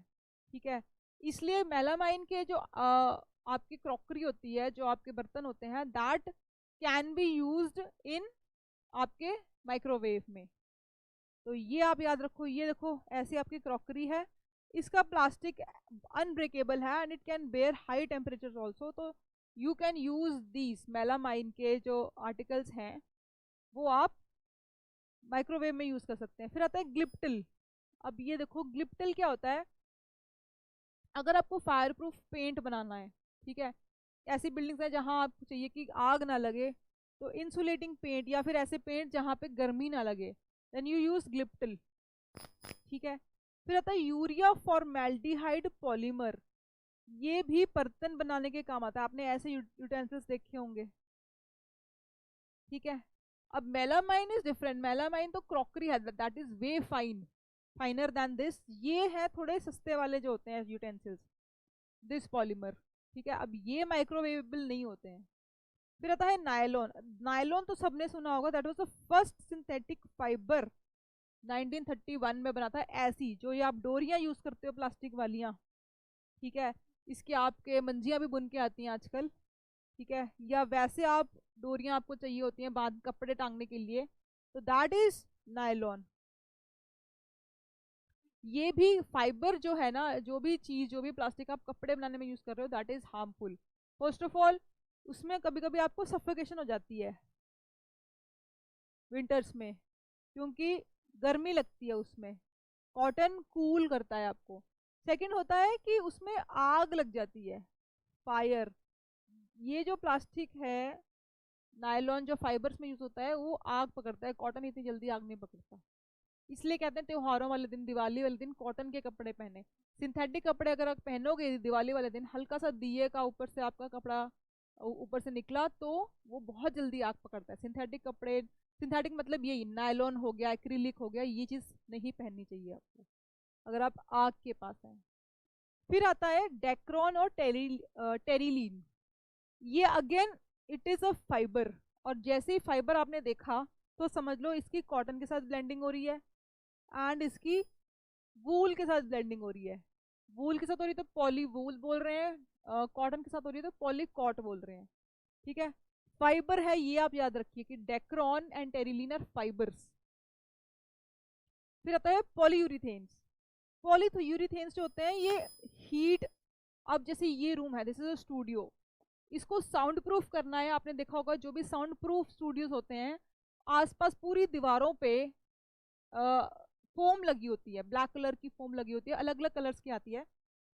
ठीक है। इसलिए मेलामाइन के जो आपकी क्रॉकरी होती है, जो आपके बर्तन होते हैं, that can be used in आपके माइक्रोवेव में। तो ये आप याद रखो, ये देखो ऐसी आपकी क्रॉकरी है, इसका प्लास्टिक अनब्रेकेबल है and it can bear high temperature also. तो you can use these melamine के जो आर्टिकल्स हैं वो आप माइक्रोवेव में यूज कर सकते हैं। फिर आता है ग्लिप्टिल। अब ये देखो ग्लिप्टिल क्या होता है, अगर आपको फायर प्रूफ पेंट बनाना है, ठीक है, ऐसी बिल्डिंग्स है जहां आपको चाहिए कि आग ना लगे, तो इंसुलेटिंग पेंट या फिर ऐसे पेंट जहां पे गर्मी ना लगे, देन यू यूज ग्लिप्टिल, ठीक है। फिर आता है यूरिया फॉर्मेल्डिहाइड पॉलीमर। ये भी बर्तन बनाने के काम आता है, आपने ऐसे यूटेंसिल्स देखे होंगे, ठीक है। अब मेलामाइन इज डिफरेंट, मेलामाइन तो क्रॉकरी है, that is way fine, finer than this. ये है थोड़े सस्ते वाले जो होते हैं यूटेंसिल्स, दिस पॉलीमर, ठीक है। अब ये माइक्रोवेवेबल नहीं होते हैं। फिर आता है नायलॉन। नायलॉन तो सबने सुना होगा, that was the first synthetic fibre, 1931 में बना था। ऐसी जो ये आप डोरियां यूज करते हो प्लास्टिक वालियां, ठीक है, इसके आपके मंजियां भी बुन के आती हैं आजकल, ठीक है, या वैसे आप डोरियां आपको चाहिए होती हैं बाद कपड़े टांगने के लिए, तो दैट इज नायलॉन। ये भी फाइबर जो है ना, जो भी चीज, जो भी प्लास्टिक आप कपड़े बनाने में यूज कर रहे हो, that is harmful. First of all उसमें कभी कभी आपको सफोकेशन हो जाती है विंटर्स में, क्योंकि गर्मी लगती है उसमें। कॉटन कूल करता है आपको। सेकंड होता है कि उसमें आग लग जाती है, फायर। ये जो प्लास्टिक है, नायलॉन जो फाइबर्स में यूज होता है, वो आग पकड़ता है, कॉटन इतनी जल्दी आग नहीं पकड़ता। इसलिए कहते हैं त्योहारों वाले दिन, दिवाली वाले दिन कॉटन के कपड़े पहने। सिंथेटिक कपड़े अगर आप पहनोगे दिवाली वाले दिन, हल्का सा दिए का ऊपर से आपका कपड़ा ऊपर से निकला, तो वो बहुत जल्दी आग पकड़ता है। सिंथेटिक कपड़े, सिंथेटिक मतलब यही नायलॉन हो गया, एक्रिलिक हो गया, ये चीज नहीं पहननी चाहिए आपको अगर आप आग के पास हैं। फिर आता है डेक्रॉन और टेरिलीन। ये again it is a fibre, और जैसे ही फाइबर आपने देखा तो समझ लो इसकी कॉटन के साथ ब्लेंडिंग हो रही है एंड इसकी वूल के साथ ब्लेंडिंग हो रही है। वूल के साथ हो रही है तो पॉली वूल बोल रहे हैं, कॉटन के साथ हो रही है तो पॉली कॉट बोल रहे हैं, ठीक है। फाइबर है, ये आप याद रखिए कि Dacron and Terylene are fibres. फिर आता है पॉलीयूरिथेन्स। पॉलीयूरिथेन्स जो होते हैं ये हीट, अब जैसे ये रूम है, दिस इज अ स्टूडियो, इसको साउंड प्रूफ करना है। आपने देखा होगा जो भी साउंड प्रूफ स्टूडियोज होते हैं, आसपास पूरी दीवारों पे फोम लगी होती है, ब्लैक कलर की फोम लगी होती है, अलग अलग कलर्स की आती है।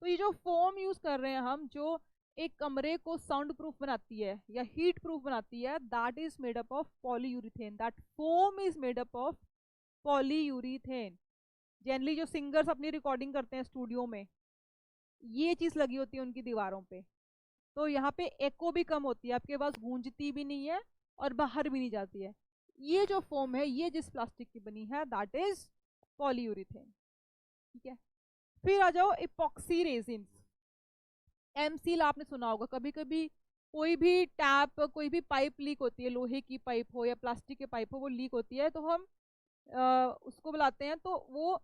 तो ये जो फोम यूज कर रहे हैं हम, जो एक कमरे को साउंड प्रूफ बनाती है या हीट प्रूफ बनाती है, that is made up of polyurethane, that foam is made up of polyurethane. Generally जो सिंगर्स अपनी रिकॉर्डिंग करते हैं स्टूडियो में, ये चीज लगी होती है उनकी दीवारों पे, तो यहाँ पे एको भी कम होती है, आपके पास गूंजती भी नहीं है और बाहर भी नहीं जाती है। ये जो फोम है, ये जिस प्लास्टिक की बनी है, दैट इज पॉलीयूरिथेन, ठीक है। फिर आ जाओ इपॉक्सी रेजिन्स। एमसील आपने सुना होगा, कभी कभी कोई भी टैप, कोई भी पाइप लीक होती है, लोहे की पाइप हो या प्लास्टिक की पाइप हो, वो लीक होती है, तो हम उसको बुलाते हैं, तो वो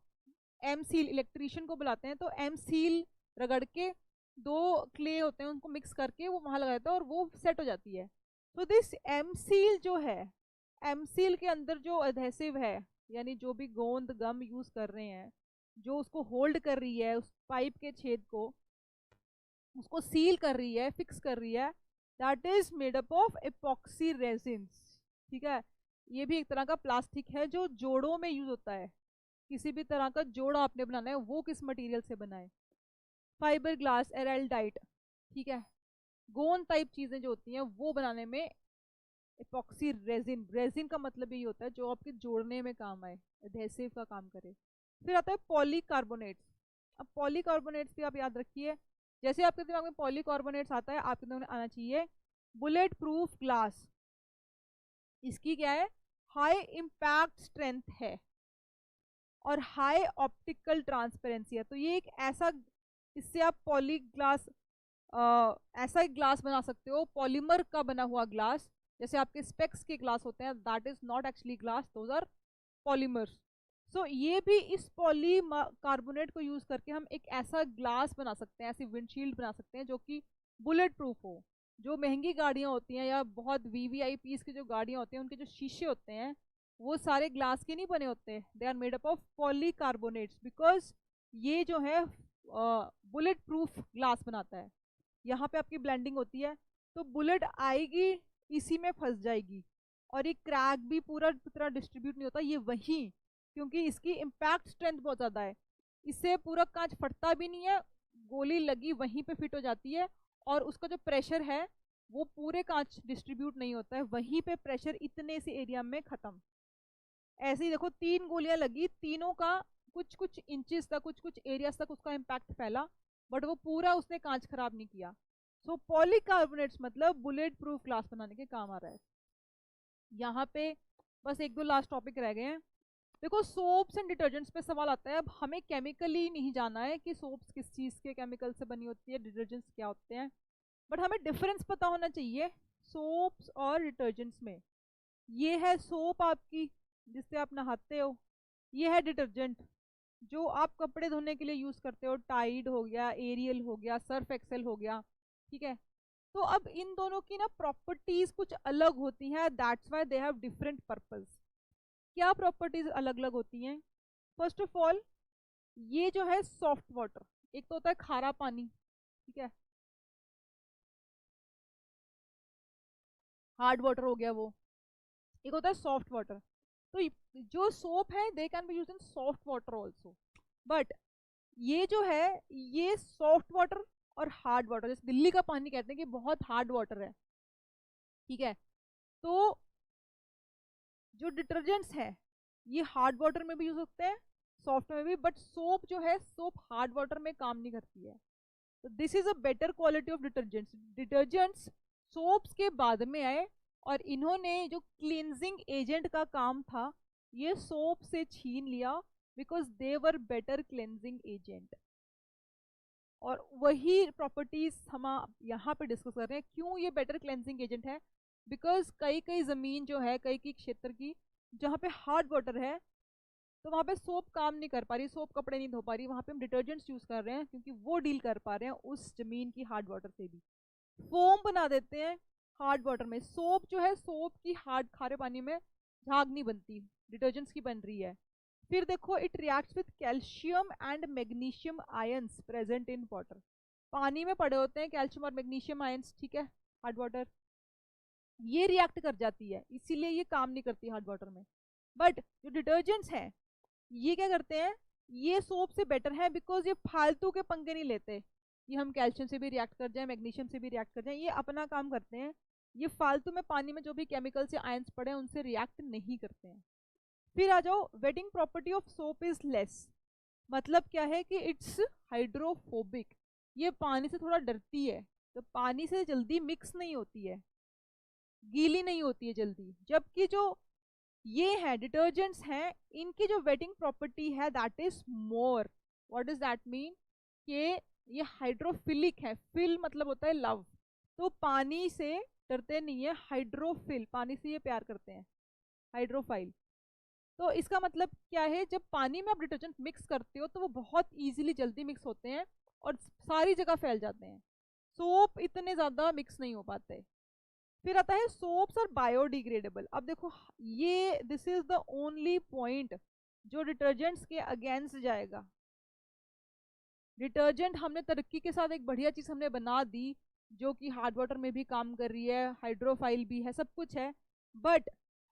एम सील, इलेक्ट्रीशियन को बुलाते हैं, तो एम सील रगड़ के, दो क्ले होते हैं उनको मिक्स करके वो वहां लगाता है और वो सेट हो जाती है। तो दिस एम सील जो है, एम सील के अंदर जो अधेसिव है, यानी जो भी गोंद गम यूज कर रहे हैं, जो उसको होल्ड कर रही है, उस पाइप के छेद को, उसको सील कर रही है, फिक्स कर रही है, that is made up of epoxy resins, ठीक है। ये भी एक तरह का प्लास्टिक है जो जोड़ों में यूज होता है। किसी भी तरह का जोड़ा आपने बनाना है, वो किस मटेरियल से बना है, फाइबर ग्लास एराल्डाइट, ठीक है। गोंद टाइप चीजें जो होती हैं वो बनाने में एपॉक्सी रेजिन, रेजिन का मतलब यही होता है जो आपके जोड़ने में काम आए, एडहेसिव का काम करे। फिर आता है पॉलीकार्बोनेट्स। अब पॉलीकार्बोनेट्स भी आप याद रखिए, जैसे आपके दिमाग में पॉलीकार्बोनेट्स आता है आपके दिमाग में आना चाहिए बुलेट प्रूफ ग्लास। इसकी क्या है, हाई इम्पैक्ट स्ट्रेंथ है और हाई ऑप्टिकल ट्रांसपेरेंसी है। तो ये एक ऐसा, इससे आप पॉली ग्लास, ऐसा एक ग्लास बना सकते हो पॉलीमर का बना हुआ ग्लास। जैसे आपके स्पेक्स के ग्लास होते हैं, that is not actually glass, those are polymers. So ये भी इस पॉली कार्बोनेट को यूज करके हम एक ऐसा ग्लास बना सकते हैं, ऐसी विंडशील्ड बना सकते हैं जो कि बुलेट प्रूफ हो। जो महंगी गाड़ियां होती हैं या बहुत वीवीआईपीस की जो गाड़ियां होती हैं उनके जो शीशे होते हैं वो सारे ग्लास के नहीं बने होते, they are made up of polycarbonates, because ये जो है बुलेट प्रूफ ग्लास बनाता है। यहाँ पे आपकी ब्लेंडिंग होती है तो बुलेट आएगी इसी में फंस जाएगी, और ये क्रैक भी पूरा तरह डिस्ट्रीब्यूट नहीं होता, ये वहीं, क्योंकि इसकी इम्पैक्ट स्ट्रेंथ बहुत ज़्यादा है, इससे पूरा कांच फटता भी नहीं है, गोली लगी वहीं पे फिट हो जाती है, और उसका जो प्रेशर है वो पूरे कांच डिस्ट्रीब्यूट नहीं होता है, वहीं पे प्रेशर इतने से एरिया में खत्म। ऐसे ही देखो 3 गोलियां लगी, तीनों का कुछ कुछ इंचेस तक, कुछ कुछ एरियाज तक उसका इम्पैक्ट फैला, बट वो पूरा उसने कांच खराब नहीं किया। सो पॉलीकार्बोनेट्स मतलब बुलेट प्रूफ ग्लास बनाने के काम आ रहा है। यहाँ पे बस एक दो लास्ट टॉपिक रह गए हैं। देखो सोप्स एंड डिटर्जेंट्स पे सवाल आता है, अब हमें केमिकली नहीं जाना है कि सोप्स किस चीज़ के केमिकल से बनी होती है, डिटर्जेंट्स क्या होते हैं, बट हमें डिफरेंस पता होना चाहिए सोप्स और डिटर्जेंट्स में। ये है सोप आपकी जिससे आप नहाते हो, ये है डिटर्जेंट जो आप कपड़े धोने के लिए यूज करते हो, टाइड हो गया, एरियल हो गया, सर्फ एक्सेल हो गया, ठीक है। तो अब इन दोनों की ना प्रॉपर्टीज कुछ अलग होती हैं, that's why they have different purpose. क्या प्रॉपर्टीज अलग अलग होती हैं? फर्स्ट ऑफ ऑल, ये जो है सॉफ्ट वाटर, एक तो होता है खारा पानी, ठीक है, हार्ड वाटर हो गया वो, एक होता है सॉफ्ट वाटर। तो जो सोप है they can be use in soft water also, but ये जो है ये सॉफ्ट वाटर और हार्ड वाटर, जैसे दिल्ली का पानी कहते हैं कि बहुत हार्ड वाटर है, ठीक है। तो जो डिटर्जेंट्स हैं ये हार्ड वाटर में भी यूज होते हैं, सॉफ्ट में भी, बट सोप जो है सोप हार्ड वाटर में काम नहीं करती है। तो this is a better quality of detergents. Detergents soaps के बाद में आए और इन्होंने जो क्लींजिंग एजेंट का काम था ये सोप से छीन लिया, because they were better cleansing agent. और वही प्रॉपर्टीज हम यहाँ पे डिस्कस कर रहे हैं, क्यों ये बेटर क्लेंजिंग एजेंट है। बिकॉज कई कई जमीन जो है, कई कई क्षेत्र की जहाँ पे हार्ड वाटर है, तो वहाँ पे सोप काम नहीं कर पा रही, सोप कपड़े नहीं धो पा रही, वहाँ पे हम डिटर्जेंट्स यूज कर रहे हैं क्योंकि वो डील कर पा रहे हैं उस जमीन की हार्ड वाटर से भी। फोम बना देते हैं हार्ड वाटर में, सोप जो है सोप की हार्ड खारे पानी में झाग नहीं बनती, डिटर्जेंट्स की बन रही है। फिर देखो it reacts with calcium and magnesium ions present in water, पानी में पड़े होते हैं कैल्शियम और मैग्नीशियम आयंस, ठीक है, हार्ड वाटर, ये रिएक्ट कर जाती है, इसीलिए ये काम नहीं करती हार्ड वाटर में। बट जो डिटर्जेंट्स हैं ये क्या करते हैं, ये सोप से बेटर है, बिकॉज ये फालतू के पंगे नहीं लेते, ये हम कैल्शियम से भी रिएक्ट कर जाए, मैग्नीशियम से भी रिएक्ट कर जाए, ये अपना काम करते हैं, ये फालतू में पानी में जो भी केमिकल्स या आयंस पड़े हैं उनसे रिएक्ट नहीं करते हैं। फिर आ जाओ, waiting property of soap is less, मतलब क्या है कि इट्स हाइड्रोफोबिक, ये पानी से थोड़ा डरती है, तो पानी से जल्दी मिक्स नहीं होती है, गीली नहीं होती है जल्दी। जबकि जो ये है डिटर्जेंट्स हैं, इनकी जो वेटिंग प्रॉपर्टी है that is more. What does that mean? कि ये हाइड्रोफिलिक है, फिल मतलब होता है लव, तो पानी से डरते नहीं है, हाइड्रोफिल पानी से ये प्यार करते हैं, हाइड्रोफाइल। तो इसका मतलब क्या है, जब पानी में आप डिटर्जेंट मिक्स करते हो तो वो बहुत इजीली जल्दी मिक्स होते हैं और सारी जगह फैल जाते हैं, सोप इतने ज्यादा मिक्स नहीं हो पाते। फिर आता है सोप्स और बायोडिग्रेडेबल। अब देखो ये this is the only point जो डिटर्जेंट्स के अगेंस्ट जाएगा। डिटर्जेंट हमने तरक्की के साथ एक बढ़िया चीज हमने बना दी जो कि हार्ड वाटर में भी काम कर रही है, हाइड्रोफाइल भी है, सब कुछ है, बट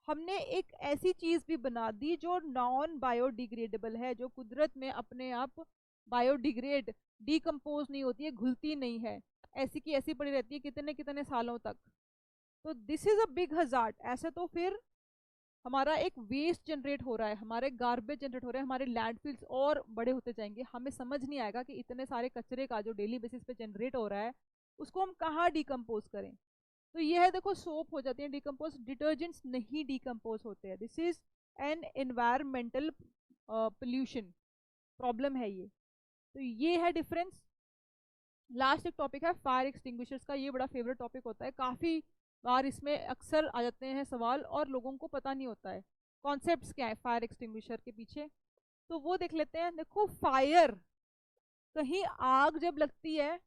हमने एक ऐसी चीज भी बना दी जो नॉन बायोडिग्रेडेबल है, जो कुदरत में अपने आप बायोडिग्रेड डिकम्पोज नहीं होती है, घुलती नहीं है, ऐसी की ऐसी पड़ी रहती है कितने कितने सालों तक। तो this is a big hazard. ऐसे तो फिर हमारा एक वेस्ट जनरेट हो रहा है, हमारे गार्बेज जनरेट हो रहे हैं, हमारे लैंडफिल्स और बड़े होते जाएंगे। हमें समझ नहीं आएगा कि इतने सारे कचरे का जो डेली बेसिस पे जनरेट हो रहा है उसको हम कहाँ डिकम्पोज करें। तो ये है, देखो सोप हो जाती है डिकम्पोज, डिटर्जेंट्स नहीं डिकम्पोज होते हैं। This is an environmental pollution problem है ये। तो ये है डिफरेंस। लास्ट एक टॉपिक है फायर एक्सटिंग्विशर्स का। ये बड़ा फेवरेट टॉपिक होता है, काफ़ी बार इसमें अक्सर आ जाते हैं सवाल और लोगों को पता नहीं होता है कॉन्सेप्ट्स क्या है फायर एक्सटिंग्विशर के पीछे। तो वो देख लेते हैं। देखो फायर, कहीं आग जब लगती है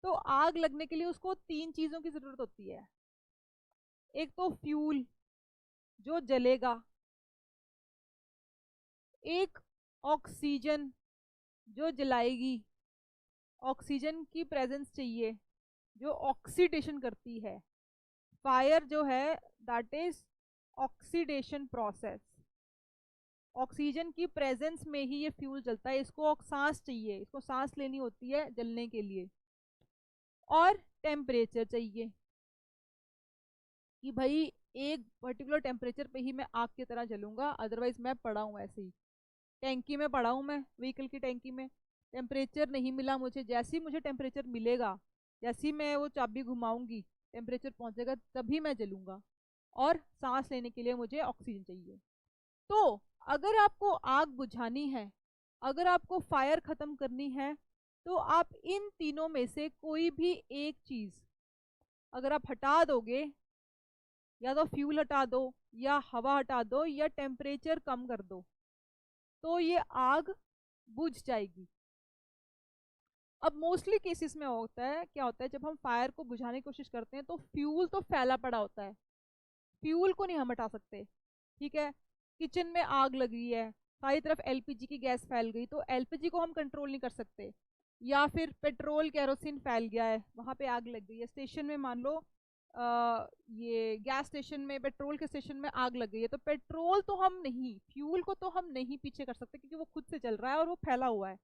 तो आग लगने के लिए उसको तीन चीज़ों की ज़रूरत होती है। एक तो फ्यूल जो जलेगा, एक ऑक्सीजन जो जलाएगी, ऑक्सीजन की प्रेजेंस चाहिए जो ऑक्सीडेशन करती है। फायर जो है that is oxidation process. Oxygen की प्रेजेंस में ही ये फ्यूल जलता है। इसको सांस चाहिए, इसको सांस लेनी होती है जलने के लिए। और टेम्परेचर चाहिए कि भाई एक पर्टिकुलर टेम्परेचर पे ही मैं आग की तरह जलूंगा, अदरवाइज मैं पड़ा हूँ ऐसे ही। टैंकी में पड़ा हूँ मैं, व्हीकल की टैंकी में, टेम्परेचर नहीं मिला मुझे, जैसे ही मुझे टेम्परेचर मिलेगा, जैसे ही मैं वो चाबी घुमाऊंगी टेम्परेचर पहुंचेगा तभी मैं जलूंगा। और सांस लेने के लिए मुझे ऑक्सीजन चाहिए। तो अगर आपको आग बुझानी है, अगर आपको फायर खत्म करनी है, तो आप इन तीनों में से कोई भी एक चीज अगर आप हटा दोगे, या तो फ्यूल हटा दो, या हवा हटा दो, या टेम्परेचर कम कर दो, तो ये आग बुझ जाएगी। अब मोस्टली केसेस में होता है, क्या होता है, जब हम फायर को बुझाने की कोशिश करते हैं तो फ्यूल तो फैला पड़ा होता है, फ्यूल को नहीं हम हटा सकते। ठीक है, किचन में आग लगी है, सारी तरफ एलपीजी की गैस फैल गई, तो एलपीजी को हम कंट्रोल नहीं कर सकते। या फिर पेट्रोल केरोसिन फैल गया है, वहां पे आग लग गई है। स्टेशन में मान लो ये गैस स्टेशन में, पेट्रोल के स्टेशन में आग लग गई है, तो पेट्रोल तो हम नहीं, फ्यूल को तो हम नहीं पीछे कर सकते क्योंकि वो खुद से चल रहा है और वो फैला हुआ है।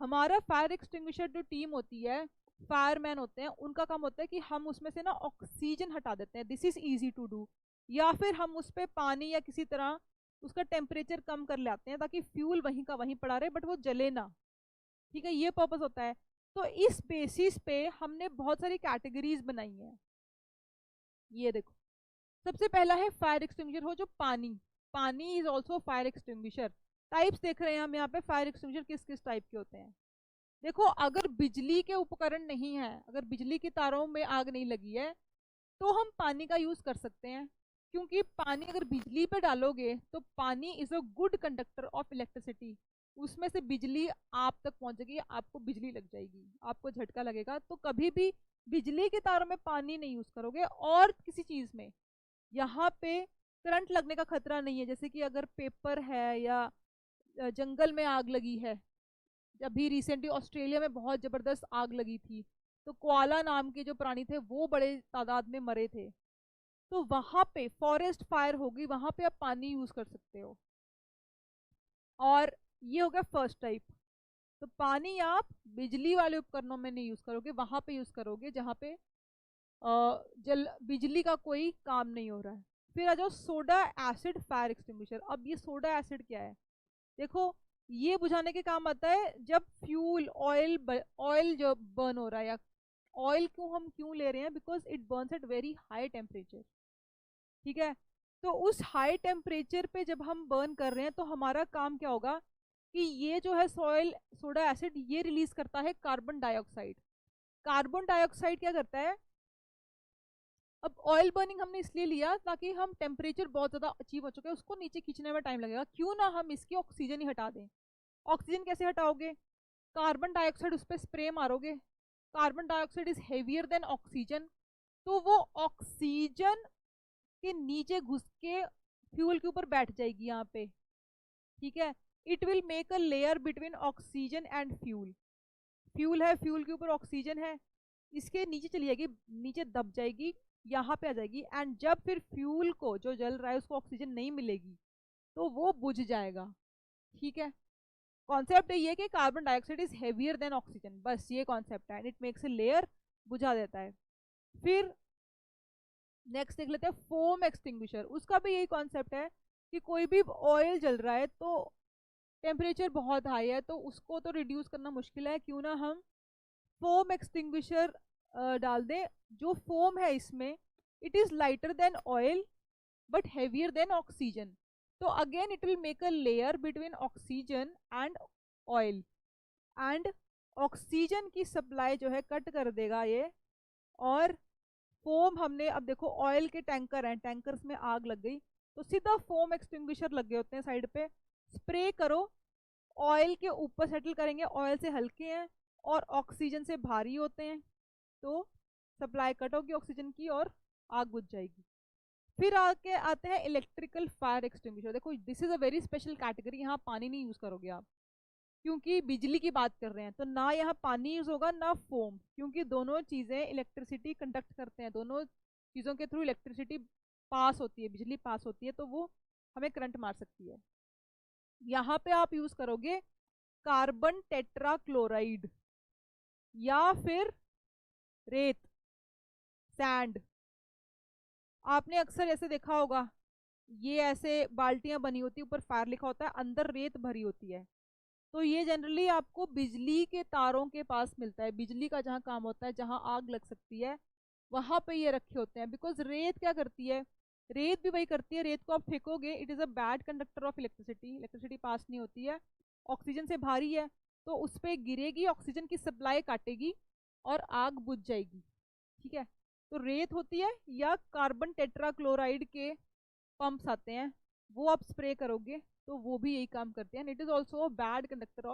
हमारा फायर एक्सटिंग्विशर जो टीम होती है, फायरमैन होते हैं, उनका काम होता है कि हम उसमें से ना ऑक्सीजन हटा देते हैं। This is easy to do. या फिर हम उस पर पानी या किसी तरह उसका टेम्परेचर कम कर लाते हैं ताकि फ्यूल वहीं का वहीं पड़ा रहे बट वो जले ना। ठीक है, ये पर्पस होता है। तो इस बेसिस पे हमने बहुत सारी कैटेगरीज बनाई हैं। ये देखो, सबसे पहला है फायर एक्सटिंग्विशर हो जो पानी, पानी is also fire extinguisher. Types देख रहे हैं हम यहाँ पे, फायर एक्सटिंग्विशर किस किस टाइप के होते हैं। देखो, अगर बिजली के उपकरण नहीं है, अगर बिजली की तारों में आग नहीं लगी है, तो हम पानी का यूज कर सकते हैं। क्योंकि पानी अगर बिजली पे डालोगे तो पानी is a good conductor of electricity. उसमें से बिजली आप तक पहुंचेगी, आपको बिजली लग जाएगी, आपको झटका लगेगा। तो कभी भी बिजली के तारों में पानी नहीं यूज करोगे। और किसी चीज में यहाँ पे करंट लगने का खतरा नहीं है, जैसे कि अगर पेपर है या जंगल में आग लगी है। अभी रिसेंटली ऑस्ट्रेलिया में बहुत जबरदस्त आग लगी थी, तो कोआला नाम के जो प्राणी थे वो बड़े तादाद में मरे थे। तो वहां पे फॉरेस्ट फायर होगी, वहां पे आप पानी यूज कर सकते हो। और ये हो गया फर्स्ट टाइप। तो पानी आप बिजली वाले उपकरणों में नहीं यूज करोगे, वहां पे यूज करोगे जहां पे जल बिजली का कोई काम नहीं हो रहा है। फिर आ जाओ सोडा एसिड फायर एक्सटिंग्विशर। अब ये सोडा एसिड क्या है, देखो, ये बुझाने के काम आता है जब फ्यूल ऑयल जो बर्न हो रहा है, या ऑयल क्यों हम क्यों ले रहे हैं, because it burns at very high temperature. ठीक है, तो उस हाई टेम्परेचर पे जब हम बर्न कर रहे हैं तो हमारा काम क्या होगा कि ये जो है सॉइल सोडा एसिड ये रिलीज करता है कार्बन डाइऑक्साइड। कार्बन डाइऑक्साइड क्या करता है, अब ऑयल बर्निंग हमने इसलिए लिया ताकि हम टेम्परेचर बहुत ज्यादा अचीव हो चुके हैं, उसको नीचे खींचने में टाइम लगेगा, क्यों ना हम इसकी ऑक्सीजन ही हटा दें। ऑक्सीजन कैसे हटाओगे, कार्बन डाइऑक्साइड उस पर स्प्रे मारोगे। Carbon dioxide is heavier than oxygen, तो वो ऑक्सीजन के नीचे घुस के फ्यूल के ऊपर बैठ जाएगी यहाँ पे। ठीक है, it will make a layer between oxygen and fuel. Fuel है, फ्यूल के ऊपर ऑक्सीजन है, इसके नीचे चली जाएगी, नीचे दब जाएगी, यहाँ पे आ जाएगी। एंड जब फिर फ्यूल को जो जल रहा है उसको ऑक्सीजन नहीं मिलेगी तो वो बुझ जाएगा। ठीक है, कॉन्सेप्ट ये है कि carbon dioxide is heavier than oxygen, बस ये कॉन्सेप्ट है, and it makes a layer, बुझा देता है। फिर नेक्स्ट देख लेते हैं फोम एक्सटिंग्विशर। उसका भी यही कॉन्सेप्ट है कि कोई भी ऑयल जल रहा है तो टेम्परेचर बहुत हाई है, तो उसको तो रिड्यूस करना मुश्किल है, क्यों ना हम फोम एक्सटिंग्विशर डाल दें। जो फोम है इसमें, it is lighter than oil but heavier than oxygen, तो again it will make a layer between oxygen and oil, and oxygen की सप्लाई जो है कट कर देगा ये। और फोम हमने, अब देखो ऑयल के टैंकर हैं, टैंकर्स में आग लग गई तो सीधा फोम एक्सटिंग्विशर लगे होते हैं साइड पे, स्प्रे करो, ऑयल के ऊपर सेटल करेंगे, ऑयल से हल्के हैं और ऑक्सीजन से भारी होते हैं, तो सप्लाई कट होगी ऑक्सीजन की और आग बुझ जाएगी। फिर आके आते हैं इलेक्ट्रिकल फायर एक्सटिंग्विशर। देखो this is a very special category, यहाँ पानी नहीं यूज करोगे आप, क्योंकि बिजली की बात कर रहे हैं, तो ना यहाँ पानी यूज होगा ना फोम, क्योंकि दोनों चीजें इलेक्ट्रिसिटी कंडक्ट करते हैं, दोनों चीजों के थ्रू इलेक्ट्रिसिटी पास होती है, बिजली पास होती है, तो वो हमें करंट मार सकती है। यहाँ पे आप यूज करोगे कार्बन टेट्रा क्लोराइड या फिर रेत, सैंड। आपने अक्सर ऐसे देखा होगा, ये ऐसे बाल्टियां बनी होती है, ऊपर फायर लिखा होता है, अंदर रेत भरी होती है, तो ये जनरली आपको बिजली के तारों के पास मिलता है, बिजली का जहाँ काम होता है, जहाँ आग लग सकती है, वहां पे ये रखे होते हैं। बिकॉज रेत क्या करती है, रेत भी वही करती है, रेत को आप फेंकोगे, it is a bad conductor of electricity, electricity pass नहीं होती है, ऑक्सीजन से भारी है, तो उस पर गिरेगी, ऑक्सीजन की सप्लाई काटेगी और आग बुझ जाएगी। ठीक है, तो रेत होती है, या कार्बन टेट्रा क्लोराइड के पंप्स आते हैं, वो आप स्प्रे करोगे तो वो भी यही काम करते हैं, it is also bad conductor of